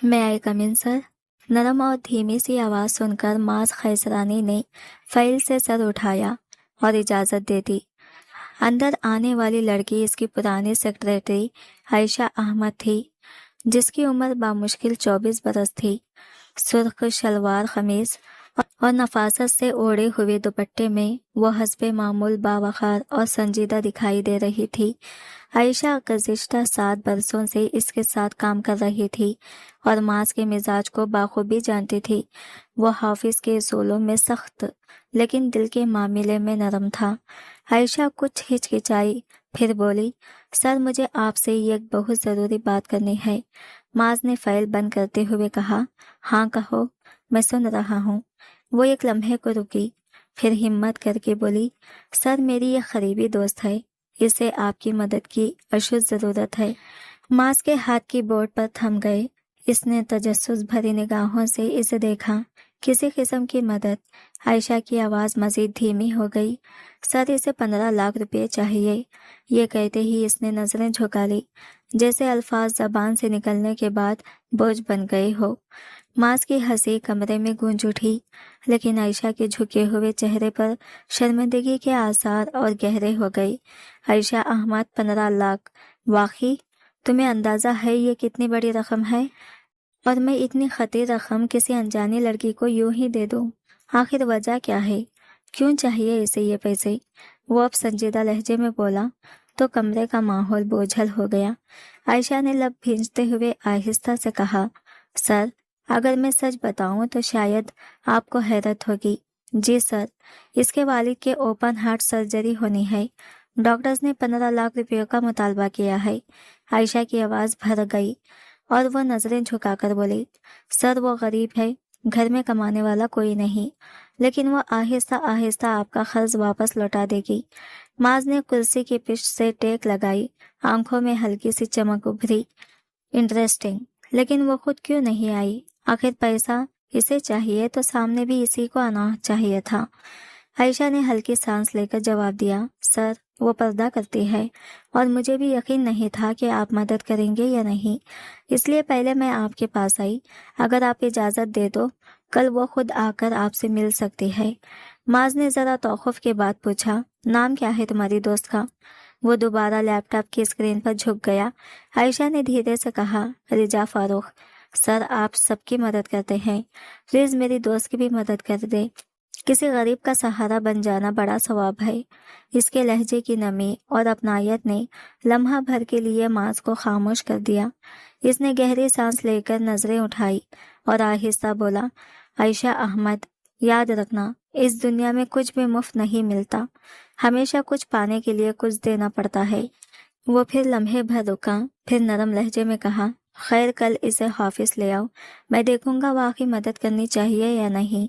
मैं आई कम इन सर। नरम और धीमी सी आवाज सुनकर माज खैसरानी ने फाइल से सर उठाया और इजाजत दे दी। अंदर आने वाली लड़की इसकी पुरानी सेक्रेटरी आयशा अहमद थी, जिसकी उम्र बामुश्किल 24 बरस थी। सुर्ख शलवार कमीज और नफासत से ओढ़े हुए दुपट्टे में वो हस्बे मामूल बावखार और संजीदा दिखाई दे रही थी। आयशा गुज़िश्ता 7 बरसों से इसके साथ काम कर रही थी और मास के मिजाज को बाखूबी जानती थी। वो हाफिज के उसूलों में सख्त लेकिन दिल के मामले में नरम था। आयशा कुछ हिचकिचाई, फिर बोली, सर मुझे आपसे एक बहुत ज़रूरी बात करनी है। माज ने फाइल बंद करते हुए कहा, हाँ कहो, मैं सुन रहा हूँ। वो एक लम्हे को रुकी, फिर हिम्मत करके बोली, सर मेरी एक करीबी दोस्त है, इसे आपकी मदद की अशुद्ध ज़रूरत है। मास के हाथ की बोर्ड पर थम गए। इसने तजस्सुस भरी निगाहों से इसे देखा। किसी किस्म की मदद? आयशा की आवाज़ मजीद धीमी हो गई। सर इसे 15 लाख रुपए चाहिए। ये कहते ही इसने नज़रें झुका ली, जैसे अल्फाज जबान से निकलने के बाद बोझ बन गए हो। मास की हंसी कमरे में गूंज उठी, लेकिन आयशा के झुके हुए चेहरे पर शर्मिंदगी के आसार और गहरे हो गए। आयशा अहमद, 15 लाख? वाकई? तुम्हें अंदाज़ा है ये कितनी बड़ी रकम है? और मैं इतनी खतीर रकम किसी अनजानी लड़की को यूं ही दे दूं? आखिर वजह क्या है? क्यों चाहिए इसे ये पैसे? वो अब संजीदा लहजे में बोला तो कमरे का माहौल बोझल हो गया। आयशा ने लब भींचते हुए आहिस्ता से कहा, सर अगर मैं सच बताऊं तो शायद आपको हैरत होगी। जी सर, इसके वालिद के ओपन हार्ट सर्जरी होनी है। डॉक्टर्स ने 15 लाख रुपयों का मुतालबा किया है। आयशा की आवाज़ भर गई और वो नज़रें झुकाकर बोली, सर वो गरीब है, घर में कमाने वाला कोई नहीं, लेकिन वो आहिस्ता आहिस्ता आपका कर्ज वापस लौटा देगी। माज ने कुर्सी की पिच से टेक लगाई, आंखों में हल्की सी चमक उभरी। इंटरेस्टिंग, लेकिन वो खुद क्यों नहीं आई? आखिर पैसा इसे चाहिए तो सामने भी इसी को आना चाहिए था। आयशा ने हल्की सांस लेकर जवाब दिया, सर वो पर्दा करती है और मुझे भी यकीन नहीं था कि आप मदद करेंगे या नहीं, इसलिए पहले मैं आपके पास आई। अगर आप इजाज़त दे दो, कल वो खुद आकर आपसे मिल सकती है। माज ने ज़रा तौक़ुफ़ के बाद पूछा, नाम क्या है तुम्हारी दोस्त का? वो दोबारा लैपटॉप की स्क्रीन पर झुक गया। आयशा ने धीरे से कहा, रिजा फारूक। सर आप सबकी मदद करते हैं, प्लीज़ मेरी दोस्त की भी मदद कर दे। किसी गरीब का सहारा बन जाना बड़ा सवाब है। इसके लहजे की नमी और अपनायत ने लम्हा भर के लिए माज को खामोश कर दिया। इसने गहरी सांस लेकर नजरें उठाई और आहिस्ता बोला, आयशा अहमद, याद रखना इस दुनिया में कुछ भी मुफ्त नहीं मिलता, हमेशा कुछ पाने के लिए कुछ देना पड़ता है। वो फिर लम्हे भर रुका, फिर नरम लहजे में कहा, खैर कल इसे हाफिज ले आओ, मैं देखूंगा वाकई मदद करनी चाहिए या नहीं।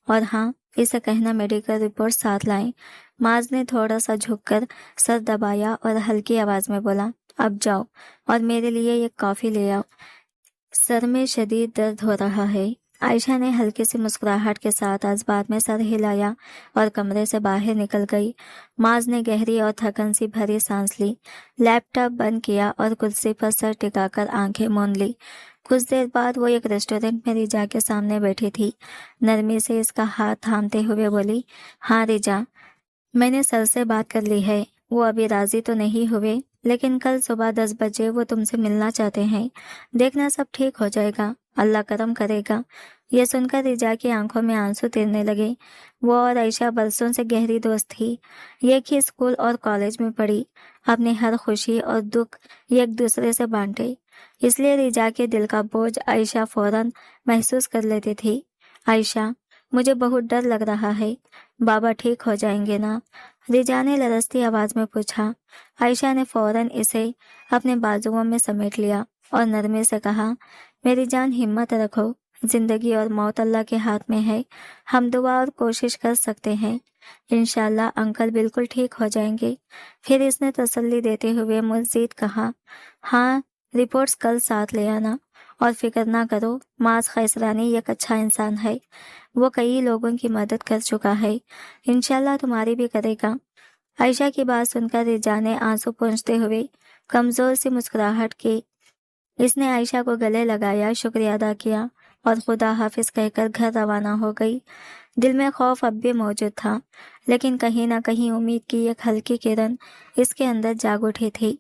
और हाँ, इसे कहना मेडिकल रिपोर्ट साथ लाएं। माज ने थोड़ा सा झुककर सर दबाया और हल्की आवाज में बोला, अब जाओ और मेरे लिए एक कॉफी ले आओ, सर में शदीद दर्द हो रहा है। आयशा ने हल्की सी मुस्कुराहट के साथ असबात में सर हिलाया और कमरे से बाहर निकल गई। माज ने गहरी और थकन सी भरी सांस ली, लैपटॉप बंद किया और कुर्सी पर सर टिकाकर आंखें मूंद ली। कुछ देर बाद वो एक रेस्टोरेंट में रिजा के सामने बैठी थी। नरमी से इसका हाथ थामते हुए बोली, हाँ रिजा, मैंने सर से बात कर ली है। वो अभी राजी तो नहीं हुए, लेकिन कल सुबह 10 बजे वो तुमसे मिलना चाहते हैं। देखना सब ठीक हो जाएगा, अल्लाह करम करेगा। ये सुनकर रिजा की आंखों में आंसू तैरने लगे। वो और आयशा बरसों से गहरी दोस्त थी, एक ही स्कूल और कॉलेज में पढ़ी, अपनी हर खुशी और दुख एक दूसरे से बांटे। इसलिए रिजा के दिल का बोझ आयशा फौरन महसूस कर लेती थी। आयशा, मुझे बहुत डर लग रहा है, बाबा ठीक हो जाएंगे ना? रिजा ने लरजती आवाज में पूछा। आयशा ने फौरन इसे अपने बाजुओं में समेट लिया और नरमी से कहा, मेरी जान हिम्मत रखो, जिंदगी और मौत अल्लाह के हाथ में है, हम दुआ और कोशिश कर सकते हैं, इंशाल्लाह अंकल बिल्कुल ठीक हो जाएंगे। फिर इसने तसल्ली देते हुए मज़ीद कहा, हाँ रिपोर्ट्स कल साथ ले आना और फिक्र ना करो, माज खैसरानी एक अच्छा इंसान है, वो कई लोगों की मदद कर चुका है, इंशाल्लाह तुम्हारी भी करेगा। आयशा की बात सुनकर रिजा ने आंसू पोंछते हुए कमजोर सी मुस्कुराहट की اس نے عائشہ کو گلے لگایا، شکریہ ادا کیا اور خدا حافظ کہہ کر گھر روانہ ہو گئی۔ دل میں خوف اب بھی موجود تھا، لیکن کہیں نہ کہیں امید کی ایک ہلکی کرن اس کے اندر جاگ اٹھی تھی۔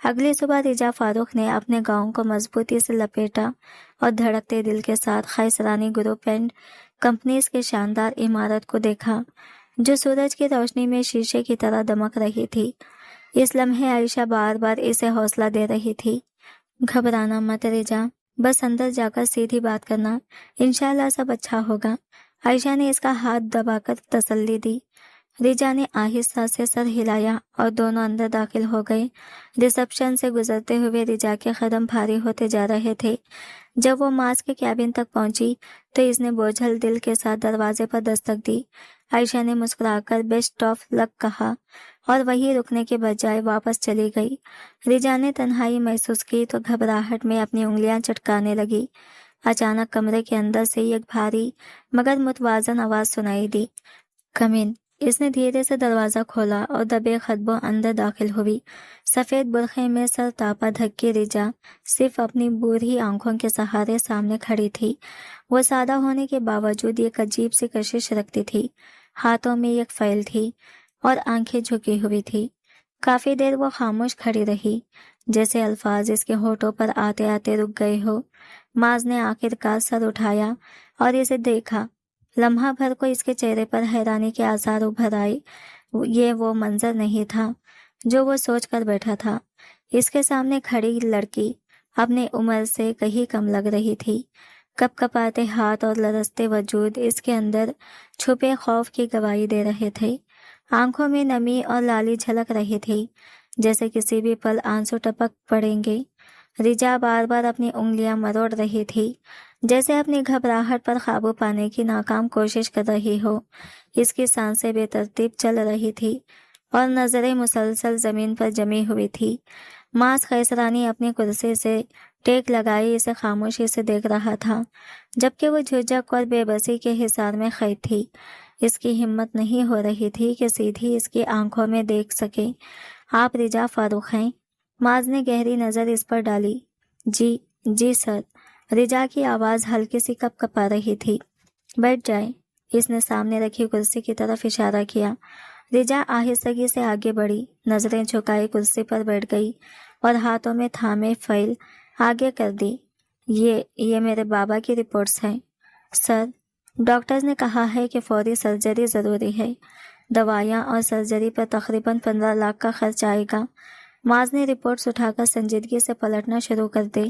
اگلی صبح رجا فاروق نے اپنے گاؤں کو مضبوطی سے لپیٹا اور دھڑکتے دل کے ساتھ خیسرانی گروپ اینڈ کمپنیز کی شاندار عمارت کو دیکھا، جو سورج کی روشنی میں شیشے کی طرح دمک رہی تھی۔ اس لمحے عائشہ بار بار اسے حوصلہ دے رہی تھی، گھبرانا مت رجا، بس اندر جا کر سیدھی بات کرنا، انشاءاللہ سب اچھا ہوگا۔ عائشہ نے اس کا ہاتھ دبا کر تسلی دی۔ رجا نے آہستہ سے سر ہلایا اور دونوں اندر داخل ہو گئے۔ ریسپشن سے گزرتے ہوئے رجا کے قدم بھاری ہوتے جا رہے تھے۔ جب وہ ماس کے کیبن تک پہنچی تو اس نے بوجھل دل کے ساتھ دروازے پر دستک دی۔ عائشہ نے مسکرا کر بیسٹ آف لک کہا اور وہیں رکنے کے بجائے واپس چلی گئی۔ رجا نے تنہائی محسوس کی تو گھبراہٹ میں اپنی انگلیاں چٹکانے لگی۔ اچانک کمرے کے اندر سے ایک بھاری مگر متوازن آواز سنائی دی، کم ان۔ اس نے دھیرے سے دروازہ کھولا اور دبے قدموں اندر داخل ہوئی۔ سفید برقعے میں سر تاپا دھکی رجا صرف اپنی بوڑھی آنکھوں کے سہارے سامنے کھڑی تھی۔ وہ سادہ ہونے کے باوجود ایک عجیب سی کشش رکھتی تھی۔ ہاتھوں میں ایک فائل تھی اور آنکھیں جھکی ہوئی تھی۔ کافی دیر وہ خاموش کھڑی رہی، جیسے الفاظ اس کے ہونٹوں پر آتے آتے رک گئے ہو۔ ماز نے آخرکار سر اٹھایا اور اسے دیکھا۔ لمحہ بھر کو اس کے چہرے پر حیرانی کے آثار ابھر آئے۔ یہ وہ منظر نہیں تھا جو وہ سوچ کر بیٹھا تھا۔ اس کے سامنے کھڑی لڑکی اپنے عمر سے کہیں کم لگ رہی تھی۔ کپ کپاتے ہاتھ اور لرزتے وجود اس کے اندر چھپے خوف کی گواہی دے رہے تھے۔ آنکھوں میں نمی اور لالی جھلک رہی تھی، جیسے کسی بھی پل آنسو ٹپک پڑیں گے۔ رجا بار بار اپنی انگلیاں مروڑ رہی تھی، جیسے اپنی گھبراہٹ پر قابو پانے کی ناکام کوشش کر رہی ہو۔ اس کی سانسیں بے ترتیب چل رہی تھی اور نظریں مسلسل زمین پر جمی ہوئی تھی۔ ماس خیسرانی اپنی کرسی سے ٹیک لگائی اسے خاموشی سے دیکھ رہا تھا، جبکہ وہ جھجک اور بے بسی کے حصار میں قید تھی۔ اس کی ہمت نہیں ہو رہی تھی کہ سیدھی اس کی آنکھوں میں دیکھ سکے۔ آپ رجا فاروق ہیں؟ ماز نے گہری نظر اس پر ڈالی۔ جی سر۔ رجا کی آواز ہلکی سی کپ کپا رہی تھی۔ بیٹھ جائیں۔ اس نے سامنے رکھی کرسی کی طرف اشارہ کیا۔ رجا آہستگی سے آگے بڑھی، نظریں جھکائے کرسی پر بیٹھ گئی اور ہاتھوں میں تھامے فائل آگے کر دی۔ یہ میرے بابا کی رپورٹس ہیں سر۔ ڈاکٹرز نے کہا ہے کہ فوری سرجری ضروری ہے۔ دوائیاں اور سرجری پر تقریباً 15 لاکھ کا خرچ آئے گا۔ ماز نے رپورٹس اٹھا کر سنجیدگی سے پلٹنا شروع کر دے۔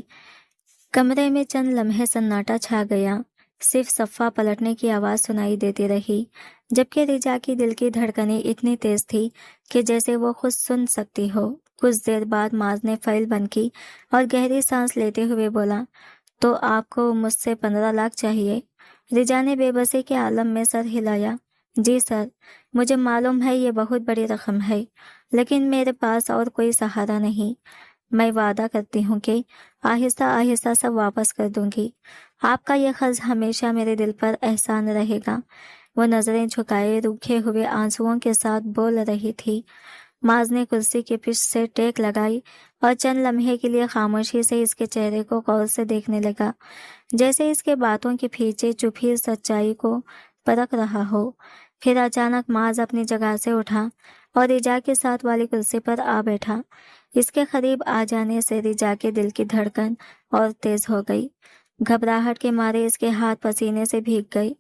کمرے میں چند لمحے سناٹا چھا گیا، صرف صفحہ پلٹنے کی آواز سنائی دیتی رہی، جبکہ رجا کی دل کی دھڑکنیں اتنی تیز تھی کہ جیسے وہ خود سن سکتی ہو۔ کچھ دیر بعد ماز نے فائل بند کی اور گہری سانس لیتے ہوئے بولا، تو آپ کو مجھ سے 15 لاکھ چاہیے؟ رجا نے بے بسی کے عالم میں سر ہلایا۔ جی سر، مجھے معلوم ہے یہ بہت بڑی رقم ہے، لیکن میرے پاس اور کوئی سہارا نہیں۔ میں وعدہ کرتی ہوں کہ آہستہ آہستہ سب واپس کر دوں گی۔ آپ کا یہ قرض ہمیشہ میرے دل پر احسان رہے گا۔ وہ نظریں جھکائے روکھے ہوئے آنسوؤں کے ساتھ بول رہی تھی۔ ماز نے کرسی کے پشت سے ٹیک لگائی اور چند لمحے کے لیے خاموشی سے اس کے چہرے کو غور سے دیکھنے لگا، جیسے اس کے باتوں کے پیچھے چھپی سچائی کو پرکھ رہا ہو۔ پھر اچانک ماز اپنی جگہ سے اٹھا اور رجا کے ساتھ والی کرسی پر آ بیٹھا۔ اس کے قریب آ جانے سے رجا کے دل کی دھڑکن اور تیز ہو گئی۔ گھبراہٹ کے مارے اس کے ہاتھ پسینے سے بھیگ گئے۔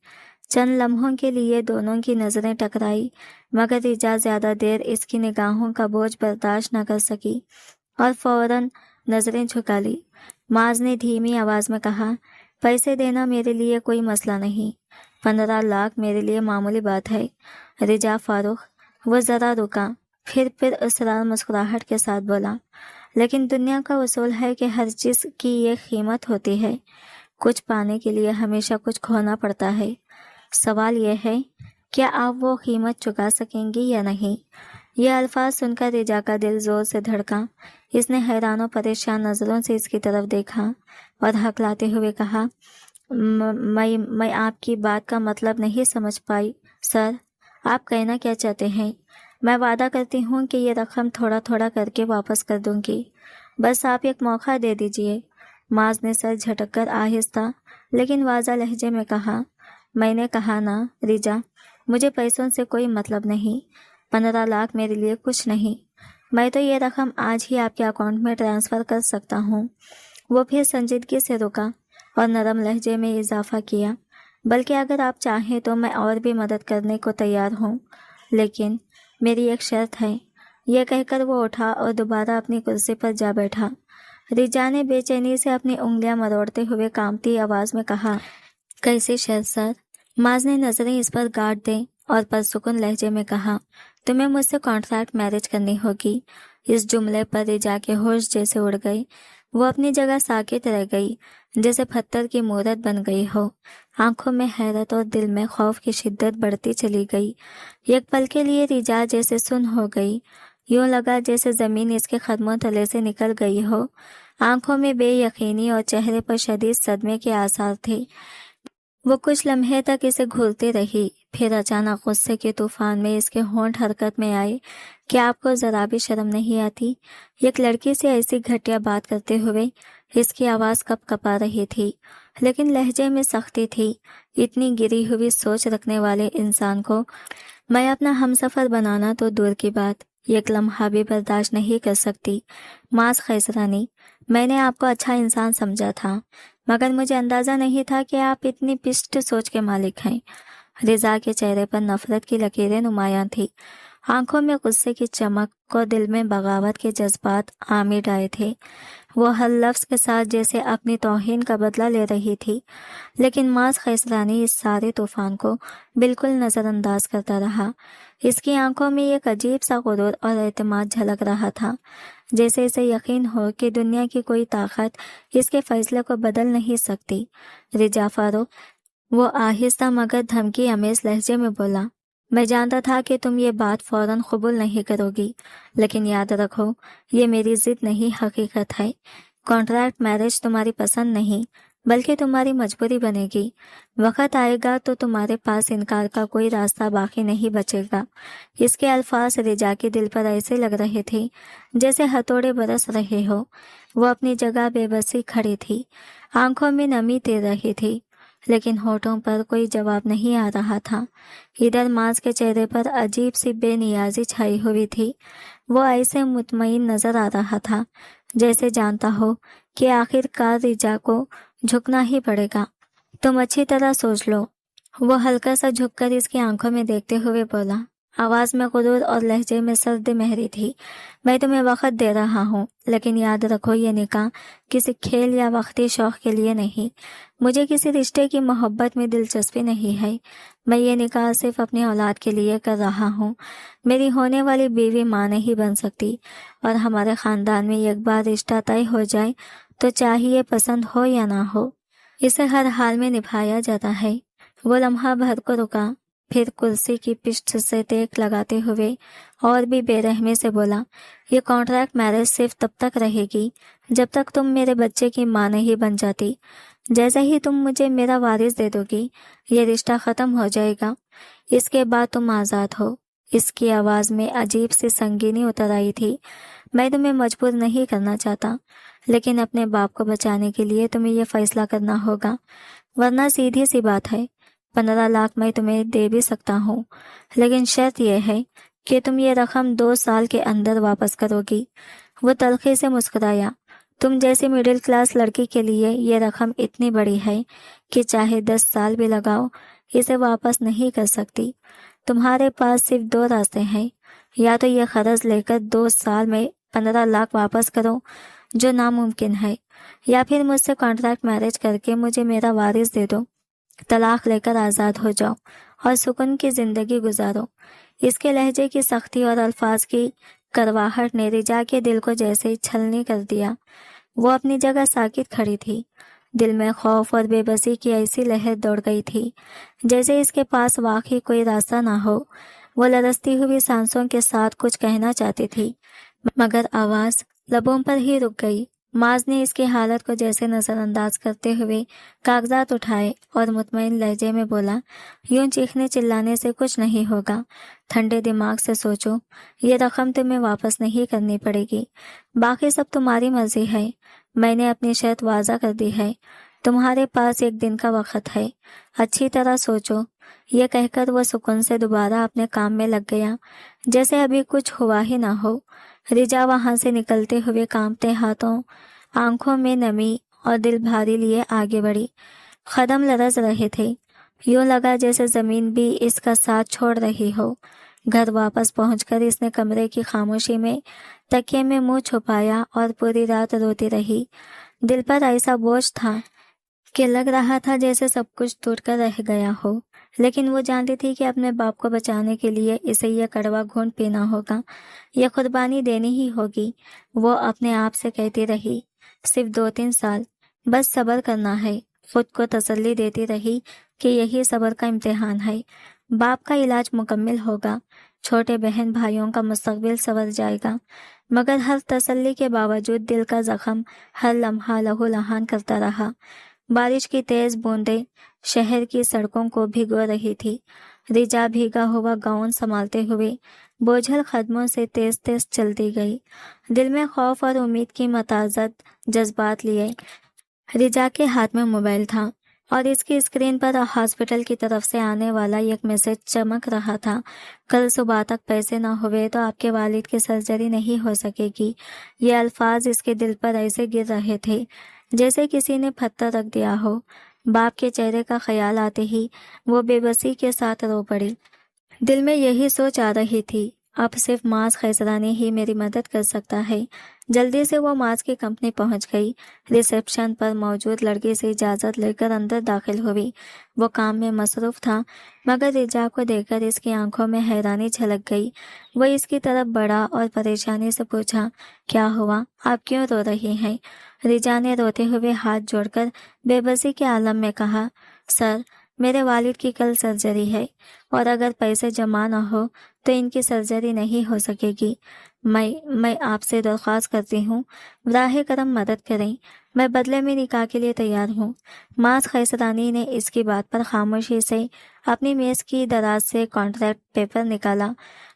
چند لمحوں کے لیے دونوں کی نظریں ٹکرائی، مگر رجا زیادہ دیر اس کی نگاہوں کا بوجھ برداشت نہ کر سکی اور فوراً نظریں جھکا لی۔ ماز نے دھیمی آواز میں کہا، پیسے دینا میرے لیے کوئی مسئلہ نہیں، 15 لاکھ میرے لیے معمولی بات ہے رجا فاروق۔ وہ ذرا رکا، پھر اسرار مسکراہٹ کے ساتھ بولا، لیکن دنیا کا اصول ہے کہ ہر چیز کی ایک قیمت ہوتی ہے، کچھ پانے کے لیے ہمیشہ کچھ کھونا پڑتا ہے۔ سوال یہ ہے، کیا آپ وہ قیمت چکا سکیں گی یا نہیں؟ یہ الفاظ سن کر رجا کا دل زور سے دھڑکا۔ اس نے حیران و پریشان نظروں سے اس کی طرف دیکھا اور ہکلاتے ہوئے کہا، میں آپ کی بات کا مطلب نہیں سمجھ پائی سر، آپ کہنا کیا چاہتے ہیں؟ میں وعدہ کرتی ہوں کہ یہ رقم تھوڑا تھوڑا کر کے واپس کر دوں گی، بس آپ ایک موقع دے دیجئے۔ माज ने सर झटक कर आहिस्ता लेकिन वाज़ा लहजे में कहा, मैंने कहा ना रिजा, मुझे पैसों से कोई मतलब नहीं। 15 लाख मेरे लिए कुछ नहीं। मैं तो ये रकम आज ही आपके अकाउंट में ट्रांसफ़र कर सकता हूँ। वो फिर संजीदगी से रुका और नरम लहजे में इजाफा किया, बल्कि अगर आप चाहें तो मैं और भी मदद करने को तैयार हूँ, लेकिन मेरी एक शर्त है। यह कहकर वो उठा और दोबारा अपनी कुर्सी पर जा बैठा। रिजा ने बेचैनी से अपनी उंगलियां मरोड़ते हुए कांपती आवाज़ में कहा, कैसी शर्त सर? माज ने नज़रें इस पर गाड़ दें और पुरसुकून लहजे में कहा, तुम्हें मुझसे कॉन्ट्रैक्ट मैरिज करनी होगी। इस जुमले पर रिजा के होश जैसे उड़ गई। वो अपनी जगह साकित रह गई, जैसे पत्थर की मूरत बन गई हो। आंखों में हैरत और दिल में खौफ की शिद्दत बढ़ती चली गई। एक पल के लिए रिजा जैसे सुन्न हो गई। यूं लगा जैसे ज़मीन इसके कदमों तले से निकल गई हो। आंखों में बेयकीनी और चेहरे पर शदीद सदमे के आसार थे। वो कुछ लम्हे तक इसे घूरती रही, फिर अचानक गुस्से के तूफान में इसके होंठ हरकत में आए। क्या आपको ज़रा भी शर्म नहीं आती? एक लड़की से ऐसी घटिया बात करते हुए इसकी आवाज़ कँपा रही थी, लेकिन लहजे में सख्ती थी। इतनी गिरी हुई सोच रखने वाले इंसान को मैं अपना हमसफ़र बनाना तो दूर की बात, एक लम्हा भी बर्दाश्त नहीं कर सकती। माज खैसरानी, मैंने आपको अच्छा इंसान समझा था, मगर मुझे अंदाज़ा नहीं था कि आप इतनी पिष्ट सोच के मालिक हैं। रिजा के चेहरे पर नफरत की लकीरें नुमायां थी। आंखों में गुस्से की चमक और दिल में बगावत के जज्बात आमिर आए थे। वो हर लफ्ज़ के साथ जैसे अपनी तौहीन का बदला ले रही थी, लेकिन माज खैसरानी इस सारे तूफान को बिल्कुल नज़रअंदाज करता रहा। इसकी आंखों में एक अजीब सा गुरूर और एतमाद झलक रहा था, जैसे इसे यकीन हो कि दुनिया की कोई ताकत इसके फैसले को बदल नहीं सकती। रिजा फारूक, वो आहिस्ता मगर धमकी अमेज़ लहजे में बोला, मैं जानता था कि तुम ये बात फौरन कबूल नहीं करोगी, लेकिन याद रखो, ये मेरी जिद नहीं, हकीकत है। कॉन्ट्रैक्ट मैरिज तुम्हारी पसंद नहीं, बल्कि तुम्हारी मजबूरी बनेगी। वक्त आएगा तो तुम्हारे पास इनकार का कोई रास्ता बाकी नहीं बचेगा। इसके अल्फाज रिजा के दिल पर ऐसे लग रहे थे जैसे हथौड़े बरस रहे हो। वो अपनी जगह बेबसी खड़ी थी, आंखों में नमी तैर रही थी, लेकिन होठों पर कोई जवाब नहीं आ रहा था। इधर माज के चेहरे पर अजीब सी बेनियाजी छाई हुई थी। वो ऐसे मुतमईन नजर आ रहा था जैसे जानता हो कि आखिरकार रिजा को झुकना ही पड़ेगा। तुम अच्छी तरह सोच लो। वो हल्का सा झुककर इसकी आंखों में देखते हुए बोला, आवाज में गुरूर और लहजे में सर्द महरी थी। मैं तुम्हें वक्त दे रहा हूँ, लेकिन याद रखो ये निकाह किसी खेल या वक्ती शौक के लिए नहीं। मुझे किसी रिश्ते की मोहब्बत में दिलचस्पी नहीं है। मैं ये निकाह सिर्फ अपनी औलाद के लिए कर रहा हूँ। मेरी होने वाली बीवी माँ नहीं बन सकती, और हमारे ख़ानदान में एक बार रिश्ता तय हो जाए तो चाहिए पसंद हो या ना हो, इसे हर हाल में निभाया जाता है। वो लम्हा भर को रुका, फिर कुर्सी की पिष्ठ से टेक लगाते हुए और भी बेरहमी से बोला, ये कॉन्ट्रैक्ट मैरिज सिर्फ तब तक रहेगी जब तक तुम मेरे बच्चे की माँ नहीं बन जाती। जैसे ही तुम मुझे मेरा वारिस दे दोगी, ये रिश्ता ख़त्म हो जाएगा। इसके बाद तुम आज़ाद हो। इसकी आवाज़ में अजीब सी संगीनी उतर आई थी। मैं तुम्हें मजबूर नहीं करना चाहता, लेकिन अपने बाप को बचाने के लिए तुम्हें यह फैसला करना होगा, वरना सीधी सी बात है, 15 लाख मैं तुम्हें दे भी सकता हूँ, लेकिन शर्त यह है कि तुम ये रकम 2 साल के अंदर वापस करोगी। वो तल्खी से मुस्कुराया। तुम जैसी मिडिल क्लास लड़की के लिए ये रकम इतनी बड़ी है कि चाहे 10 साल भी लगाओ, इसे वापस नहीं कर सकती। तुम्हारे पास सिर्फ 2 रास्ते हैं, या तो ये कर्ज लेकर 2 साल में 15 लाख वापस करो, जो नामुमकिन है, या फिर मुझसे कॉन्ट्रैक्ट मैरिज करके मुझे मेरा वारिस दे दो, तलाक लेकर आज़ाद हो जाओ और सुकून की ज़िंदगी गुजारो। इसके लहजे की सख्ती और अल्फाज की करवाहट ने रिजा के दिल को जैसे छलनी कर दिया। वो अपनी जगह साकित खड़ी थी। दिल में खौफ और बेबसी की ऐसी लहर दौड़ गई थी जैसे इसके पास वाकई कोई रास्ता ना हो। वो लरसती हुई सांसों के साथ कुछ कहना चाहती थी, मगर आवाज़ लबों पर ही रुक गई। माज ने इसकी हालत को जैसे नज़रअंदाज करते हुए कागजात उठाए और मुतमईन लहजे में बोला, यूं चीखने चिल्लाने से कुछ नहीं होगा। ठंडे दिमाग से सोचो, ये रकम तुम्हें वापस नहीं करनी पड़ेगी। बाकी सब तुम्हारी मर्जी है। میں نے اپنی شرط واضح کر دی ہے، تمہارے پاس 1 دن کا وقت ہے، اچھی طرح سوچو۔ یہ کہہ کر وہ سکون سے دوبارہ اپنے کام میں لگ گیا جیسے ابھی کچھ ہوا ہی نہ ہو۔ رجا وہاں سے نکلتے ہوئے کانپتے ہاتھوں، آنکھوں میں نمی اور دل بھاری لیے آگے بڑھی۔ قدم لرز رہے تھے، یوں لگا جیسے زمین بھی اس کا ساتھ چھوڑ رہی ہو۔ گھر واپس پہنچ کر اس نے کمرے کی خاموشی میں تکیے میں منہ چھپایا اور پوری رات روتی رہی۔ دل پر ایسا بوجھ تھا کہ لگ رہا تھا جیسے سب کچھ ٹوٹ کر رہ گیا ہو، لیکن وہ جانتی تھی کہ اپنے باپ کو بچانے کے لیے اسے یہ کڑوا گھونٹ پینا ہوگا، یہ قربانی دینی ہی ہوگی۔ وہ اپنے آپ سے کہتی رہی، صرف 2-3 سال، بس صبر کرنا ہے۔ خود کو تسلی دیتی رہی کہ یہی صبر کا امتحان ہے، باپ کا علاج مکمل ہوگا، چھوٹے بہن بھائیوں کا مستقبل سنور جائے گا۔ مگر ہر تسلی کے باوجود دل کا زخم ہر لمحہ لہو لہان کرتا رہا۔ بارش کی تیز بوندیں شہر کی سڑکوں کو بھگو رہی تھی۔ رجا بھیگا ہوا گاؤن سنبھالتے ہوئے بوجھل قدموں سے تیز تیز چلتی گئی، دل میں خوف اور امید کی متضاد جذبات لیے۔ رجا کے ہاتھ میں موبائل تھا اور اس کی اسکرین پر ہاسپٹل کی طرف سے آنے والا ایک میسج چمک رہا تھا، کل صبح تک پیسے نہ ہوئے تو آپ کے والد کی سرجری نہیں ہو سکے گی۔ یہ الفاظ اس کے دل پر ایسے گر رہے تھے جیسے کسی نے پتھر رکھ دیا ہو۔ باپ کے چہرے کا خیال آتے ہی وہ بے بسی کے ساتھ رو پڑی۔ دل میں یہی سوچ آ رہی تھی، اب صرف معاذ خیسرانی ہی میری مدد کر سکتا ہے۔ جلدی سے وہ معاذ کی کمپنی پہنچ گئی، ریسیپشن پر موجود لڑکی سے اجازت لے کر اندر داخل ہوئی۔ وہ کام میں مصروف تھا، مگر رجا کو دیکھ کر اس کی آنکھوں میں حیرانی جھلک گئی۔ وہ اس کی طرف بڑھا اور پریشانی سے پوچھا، کیا ہوا؟ آپ کیوں رو رہی ہیں؟ رجا نے روتے ہوئے ہاتھ جوڑ کر بے بسی کے عالم میں کہا، سر، میرے والد کی کل سرجری ہے اور اگر پیسے جمع نہ ہو تو ان کی سرجری نہیں ہو سکے گی۔ میں آپ سے درخواست کرتی ہوں، براہ کرم مدد کریں، میں بدلے میں نکاح کے لیے تیار ہوں۔ معاذ خیسرانی نے اس کی بات پر خاموشی سے اپنی میز کی دراز سے کانٹریکٹ پیپر نکالا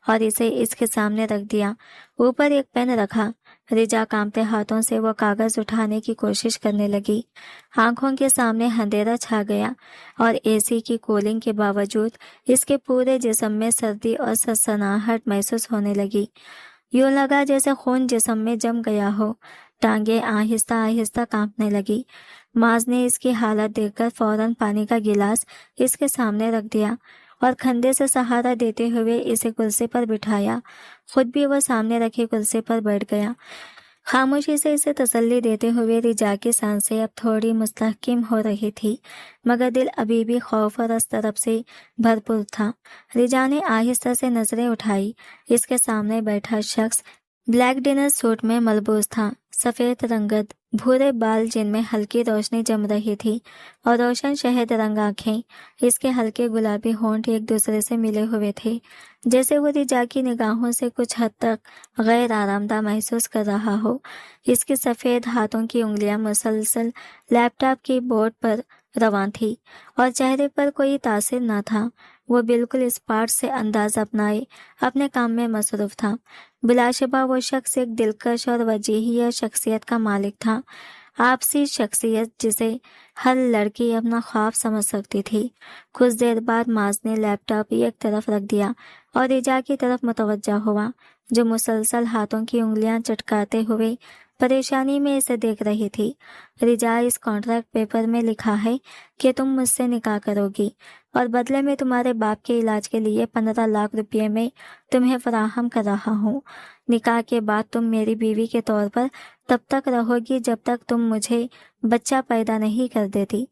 اور اسے اس کے سامنے رکھ دیا، اوپر ایک پین رکھا۔ رجا کانپتے ہاتھوں سے وہ کاغذ اٹھانے کی کوشش کرنے لگی، آنکھوں کے سامنے اندھیرا چھا گیا اور اے سی کی کولنگ کے باوجود اس کے پورے جسم میں سردی اور سنسناہٹ محسوس ہونے لگی، یوں لگا جیسے خون جسم میں جم گیا ہو۔ ٹانگیں آہستہ آہستہ کانپنے لگی۔ معاذ نے اس کی حالت دیکھ کر فوراً پانی کا گلاس اس کے سامنے رکھ دیا اور کھندے سے سہارا دیتے ہوئے اسے کرسی پر بٹھایا، خود بھی وہ سامنے رکھی کرسی پر بیٹھ گیا۔ خاموشی سے اسے تسلی دیتے ہوئے رجا کی سانسیں اب تھوڑی مستحکم ہو رہی تھی، مگر دل ابھی بھی خوف اور اضطراب سے بھرپور تھا۔ رجا نے آہستہ سے نظریں اٹھائی۔ اس کے سامنے بیٹھا شخص بلیک ڈنر سوٹ میں ملبوس تھا، سفید رنگت، بھورے بال جن میں ہلکی روشنی جم رہی تھی اور روشن شہد رنگ آنکھیں۔ اس کے ہلکے گلابی ہونٹ ایک دوسرے سے ملے ہوئے تھے، جیسے وہ رجا کی نگاہوں سے کچھ حد تک غیر آرام دہ محسوس کر رہا ہو۔ اس کے سفید ہاتھوں کی انگلیاں مسلسل لیپ ٹاپ کی بورڈ پر رواں تھی اور چہرے پر کوئی تاثر نہ تھا۔ وہ بالکل اسپاٹ سے انداز اپنائے اپنے کام میں مصروف تھا۔ بلا شبہ وہ شخص ایک دلکش اور وجیح شخصیت کا مالک تھا، آپسی شخصیت جسے ہر لڑکی اپنا خواب سمجھ سکتی تھی۔ کچھ دیر بعد معاذ نے لیپ ٹاپ ایک طرف رکھ دیا اور رجا کی طرف متوجہ ہوا، جو مسلسل ہاتھوں کی انگلیاں چٹکاتے ہوئے پریشانی میں اسے دیکھ رہی تھی۔ رجا، اس کانٹریکٹ پیپر میں لکھا ہے کہ تم مجھ سے نکاح کرو گی اور بدلے میں تمہارے باپ کے علاج کے لیے 15 لاکھ روپے میں تمہیں فراہم کر رہا ہوں۔ نکاح کے بعد تم میری بیوی کے طور پر تب تک رہو گی جب تک تم مجھے بچہ پیدا نہیں کر دیتی۔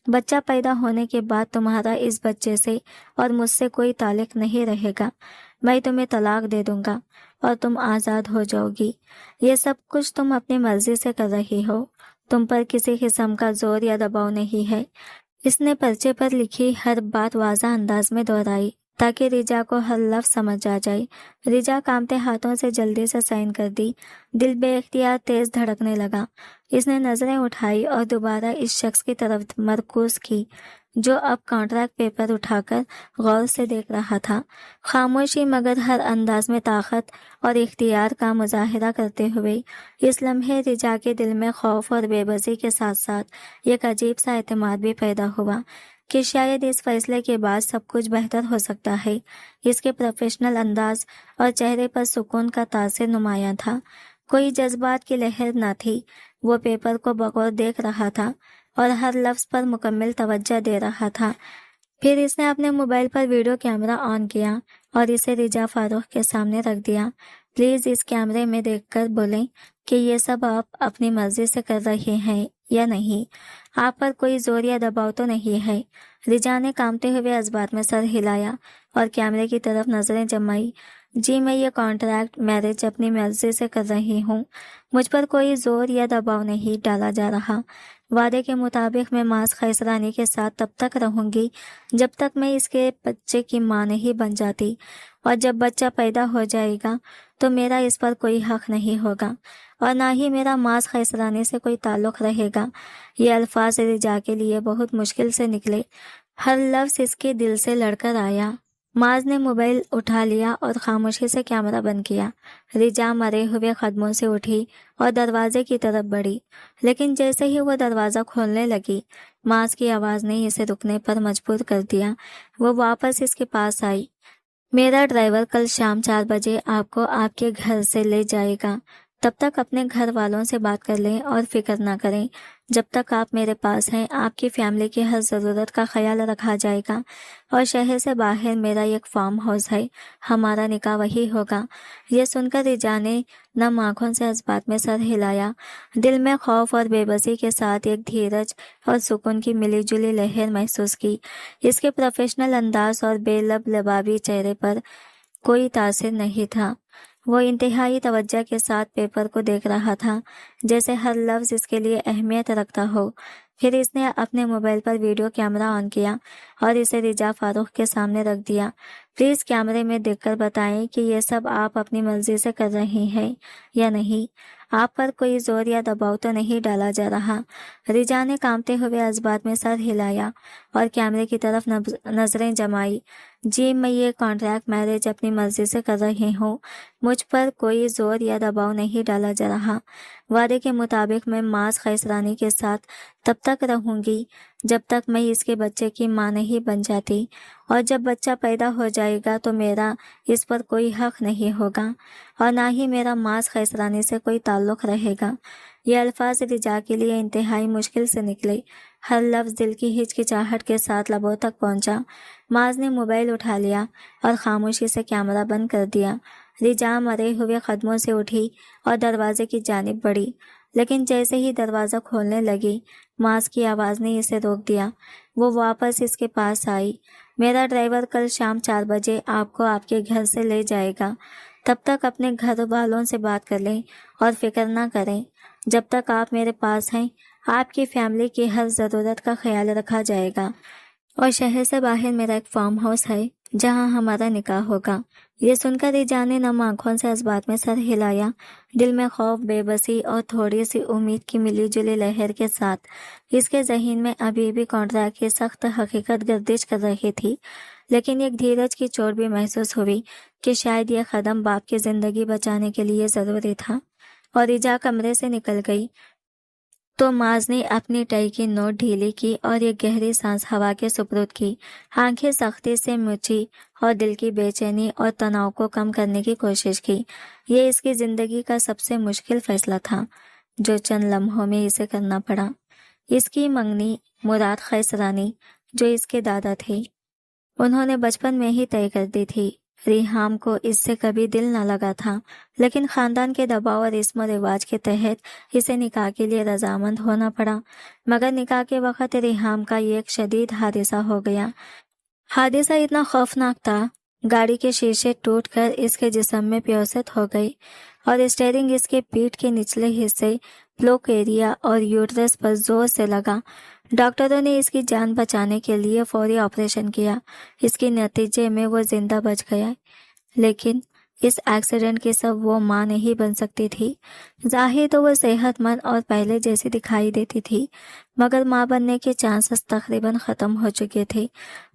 بچہ پیدا ہونے کے بعد تمہارا اس بچے سے اور مجھ سے کوئی تعلق نہیں رہے گا، میں تمہیں طلاق دے دوں گا اور تم آزاد ہو جاؤ گی۔ یہ سب کچھ تم اپنی مرضی سے کر رہی ہو، تم پر کسی قسم کا زور یا دباؤ نہیں ہے۔ اس نے پرچے پر لکھی ہر بات واضح انداز میں دہرائی تاکہ رجا کو ہر لفظ سمجھ آ جائے۔ رجا کانپتے ہاتھوں سے جلدی سے سائن کر دی، دل بے اختیار تیز دھڑکنے لگا۔ اس نے نظریں اٹھائی اور دوبارہ اس شخص کی طرف مرکوز کی जो अब कॉन्ट्रैक्ट पेपर उठाकर गौर से देख रहा था। खामोशी मगर हर अंदाज में ताकत और इख्तियार का मुजाहिरा करते हुए इस लम्हे रिजा के दिल में खौफ और बेबसी के साथ साथ एक अजीब सा एतमाद भी पैदा हुआ कि शायद इस फैसले के बाद सब कुछ बेहतर हो सकता है। इसके प्रोफेशनल अंदाज और चेहरे पर सुकून का तासिर नुमायां था। कोई जज्बात की लहर न थी। वो पेपर को बगौर देख रहा था और हर लफ्ज पर मुकम्मल तवज्जो दे रहा था। फिर इसने अपने मोबाइल पर वीडियो कैमरा ऑन किया और इसे रिजा फारूक के सामने रख दिया। प्लीज इस कैमरे में देखकर बोलें कि ये सब आप अपनी मर्जी से कर रहे हैं या नहीं। आप पर कोई जोर या दबाव तो नहीं है। रिजा ने कांपते हुए जज्बात में सर हिलाया और कैमरे की तरफ नजरें जमाई। जी, मैं ये कॉन्ट्रैक्ट मैरिज अपनी मर्जी से कर रही हूँ। मुझ पर कोई जोर या दबाव नहीं डाला जा रहा। वादे के मुताबिक मैं मास खैसरानी के साथ तब तक रहूंगी जब तक मैं इसके बच्चे की मां नहीं बन जाती, और जब बच्चा पैदा हो जाएगा तो मेरा इस पर कोई हक नहीं होगा और ना ही मेरा मास खैसरानी से कोई ताल्लुक रहेगा। ये अल्फाज रिजा के लिए बहुत मुश्किल से निकले। हर लफ्ज इसके दिल से लड़कर आया। माज ने मोबाइल उठा लिया और खामोशी से कैमरा बंद किया। रिजा मरे हुए कदमों से उठी और दरवाजे की तरफ बढ़ी, लेकिन जैसे ही वो दरवाज़ा खोलने लगी, माज की आवाज़ ने इसे रुकने पर मजबूर कर दिया। वो वापस इसके पास आई। मेरा ड्राइवर कल शाम 4 बजे आपको आपके घर से ले जाएगा। तब तक अपने घर वालों से बात कर लें और फिक्र ना करें। जब तक आप मेरे पास हैं, आपकी फैमिली की हर ज़रूरत का ख्याल रखा जाएगा। और शहर से बाहर मेरा एक फार्म हाउस है, हमारा निकाह वही होगा। यह सुनकर रिजा ने नम आंखों से जज्बात में सर हिलाया। दिल में खौफ और बेबसी के साथ एक धीरज और सुकून की मिली जुली लहर महसूस की। इसके प्रोफेशनल अंदाज और बेलब लबाबी चेहरे पर कोई तासिर नहीं था। वो इंतहाई तवज्जो के साथ पेपर को देख रहा था, जैसे हर लफ्ज इसके लिए अहमियत रखता हो। फिर इसने अपने मोबाइल पर वीडियो कैमरा ऑन किया और इसे रिजा फारूक के सामने रख दिया। प्लीज कैमरे में देखकर बताएं कि ये सब आप अपनी मर्जी से कर रहे हैं या नहीं। आप पर कोई जोर या दबाव तो नहीं डाला जा रहा। रिजा ने कांपते हुए जज्बात में सर हिलाया और कैमरे की तरफ नजरें जमाई। जी, मैं ये कॉन्ट्रैक्ट मैरिज अपनी मर्जी से कर रही हूँ। मुझ पर कोई जोर या दबाव नहीं डाला जा रहा। वादे के मुताबिक मैं मास खैसरानी के साथ तब तक रहूंगी जब तक मैं इसके बच्चे की मां नहीं बन जाती, और जब बच्चा पैदा हो जाएगा तो मेरा इस पर कोई हक नहीं होगा और ना ही मेरा मास खैसरानी से कोई ताल्लुक रहेगा। ये अल्फाज रिजा के लिए इंतहाई मुश्किल से निकले। हर लफ्ज दिल की हिचकिचाहट के साथ लबों तक पहुंचा। माज ने मोबाइल उठा लिया और खामोशी से कैमरा बंद कर दिया। रिजा मरे हुए कदमों से उठी और दरवाजे की जानिब बढ़ी, लेकिन जैसे ही दरवाज़ा खोलने लगी, माज की आवाज़ ने इसे रोक दिया। वो वापस इसके पास आई। मेरा ड्राइवर कल शाम 4 बजे आपको आपके घर से ले जाएगा। तब तक अपने घर वालों से बात कर लें और फिक्र ना करें। जब तक आप मेरे पास हैं, आपकी फैमिली की हर ज़रूरत का ख्याल रखा जाएगा। और शहर से बाहर मेरा एक फार्म हाउस है जहां हमारा निकाह होगा। ये सुनकर रिजा ने नम आंखों से इस बात में सर हिलाया। दिल में खौफ, बेबसी और थोड़ी सी उम्मीद की मिली जुली लहर के साथ इसके जहन में अभी भी कॉन्ट्रैक्ट की सख्त हकीकत गर्दिश कर रही थी, लेकिन एक धीरज की चोट भी महसूस हुई कि शायद यह कदम बाप की जिंदगी बचाने के लिए ज़रूरी था। और रिजा कमरे से निकल गई तो माज ने अपनी टाई की नोट ढीली की और एक गहरी सांस हवा के सुपुर्द की। आंखें सख्ती से मुची और दिल की बेचैनी और तनाव को कम करने की कोशिश की। ये इसकी जिंदगी का सबसे मुश्किल फैसला था जो चंद लम्हों में इसे करना पड़ा। इसकी मंगनी मुराद खैसरानी, जो इसके दादा थे, उन्होंने बचपन में ही तय कर दी थी। रिहाम को इससे कभी दिल न लगा था, लेकिन खानदान के दबाव और रस्म रिवाज के तहत इसे निकाह के लिए रजामंद होना पड़ा। मगर निकाह के वक्त रिहाम का एक शदीद हादसा हो गया। हादसा इतना खौफनाक था, गाड़ी के शीशे टूटकर इसके जिस्म में प्योसत हो गई और स्टीयरिंग इसके पीठ के निचले हिस्से, ब्लोक एरिया और यूट्रस पर जोर से लगा। डॉक्टरों ने इसकी जान बचाने के लिए फौरी ऑपरेशन किया। इसके नतीजे में वो जिंदा बच गया, लेकिन इस एक्सीडेंट की सब वो माँ नहीं बन सकती थी। जाहिर तो वो सेहतमंद और पहले जैसी दिखाई देती थी, मगर माँ बनने के चांसेस तकरीबन ख़त्म हो चुके थे।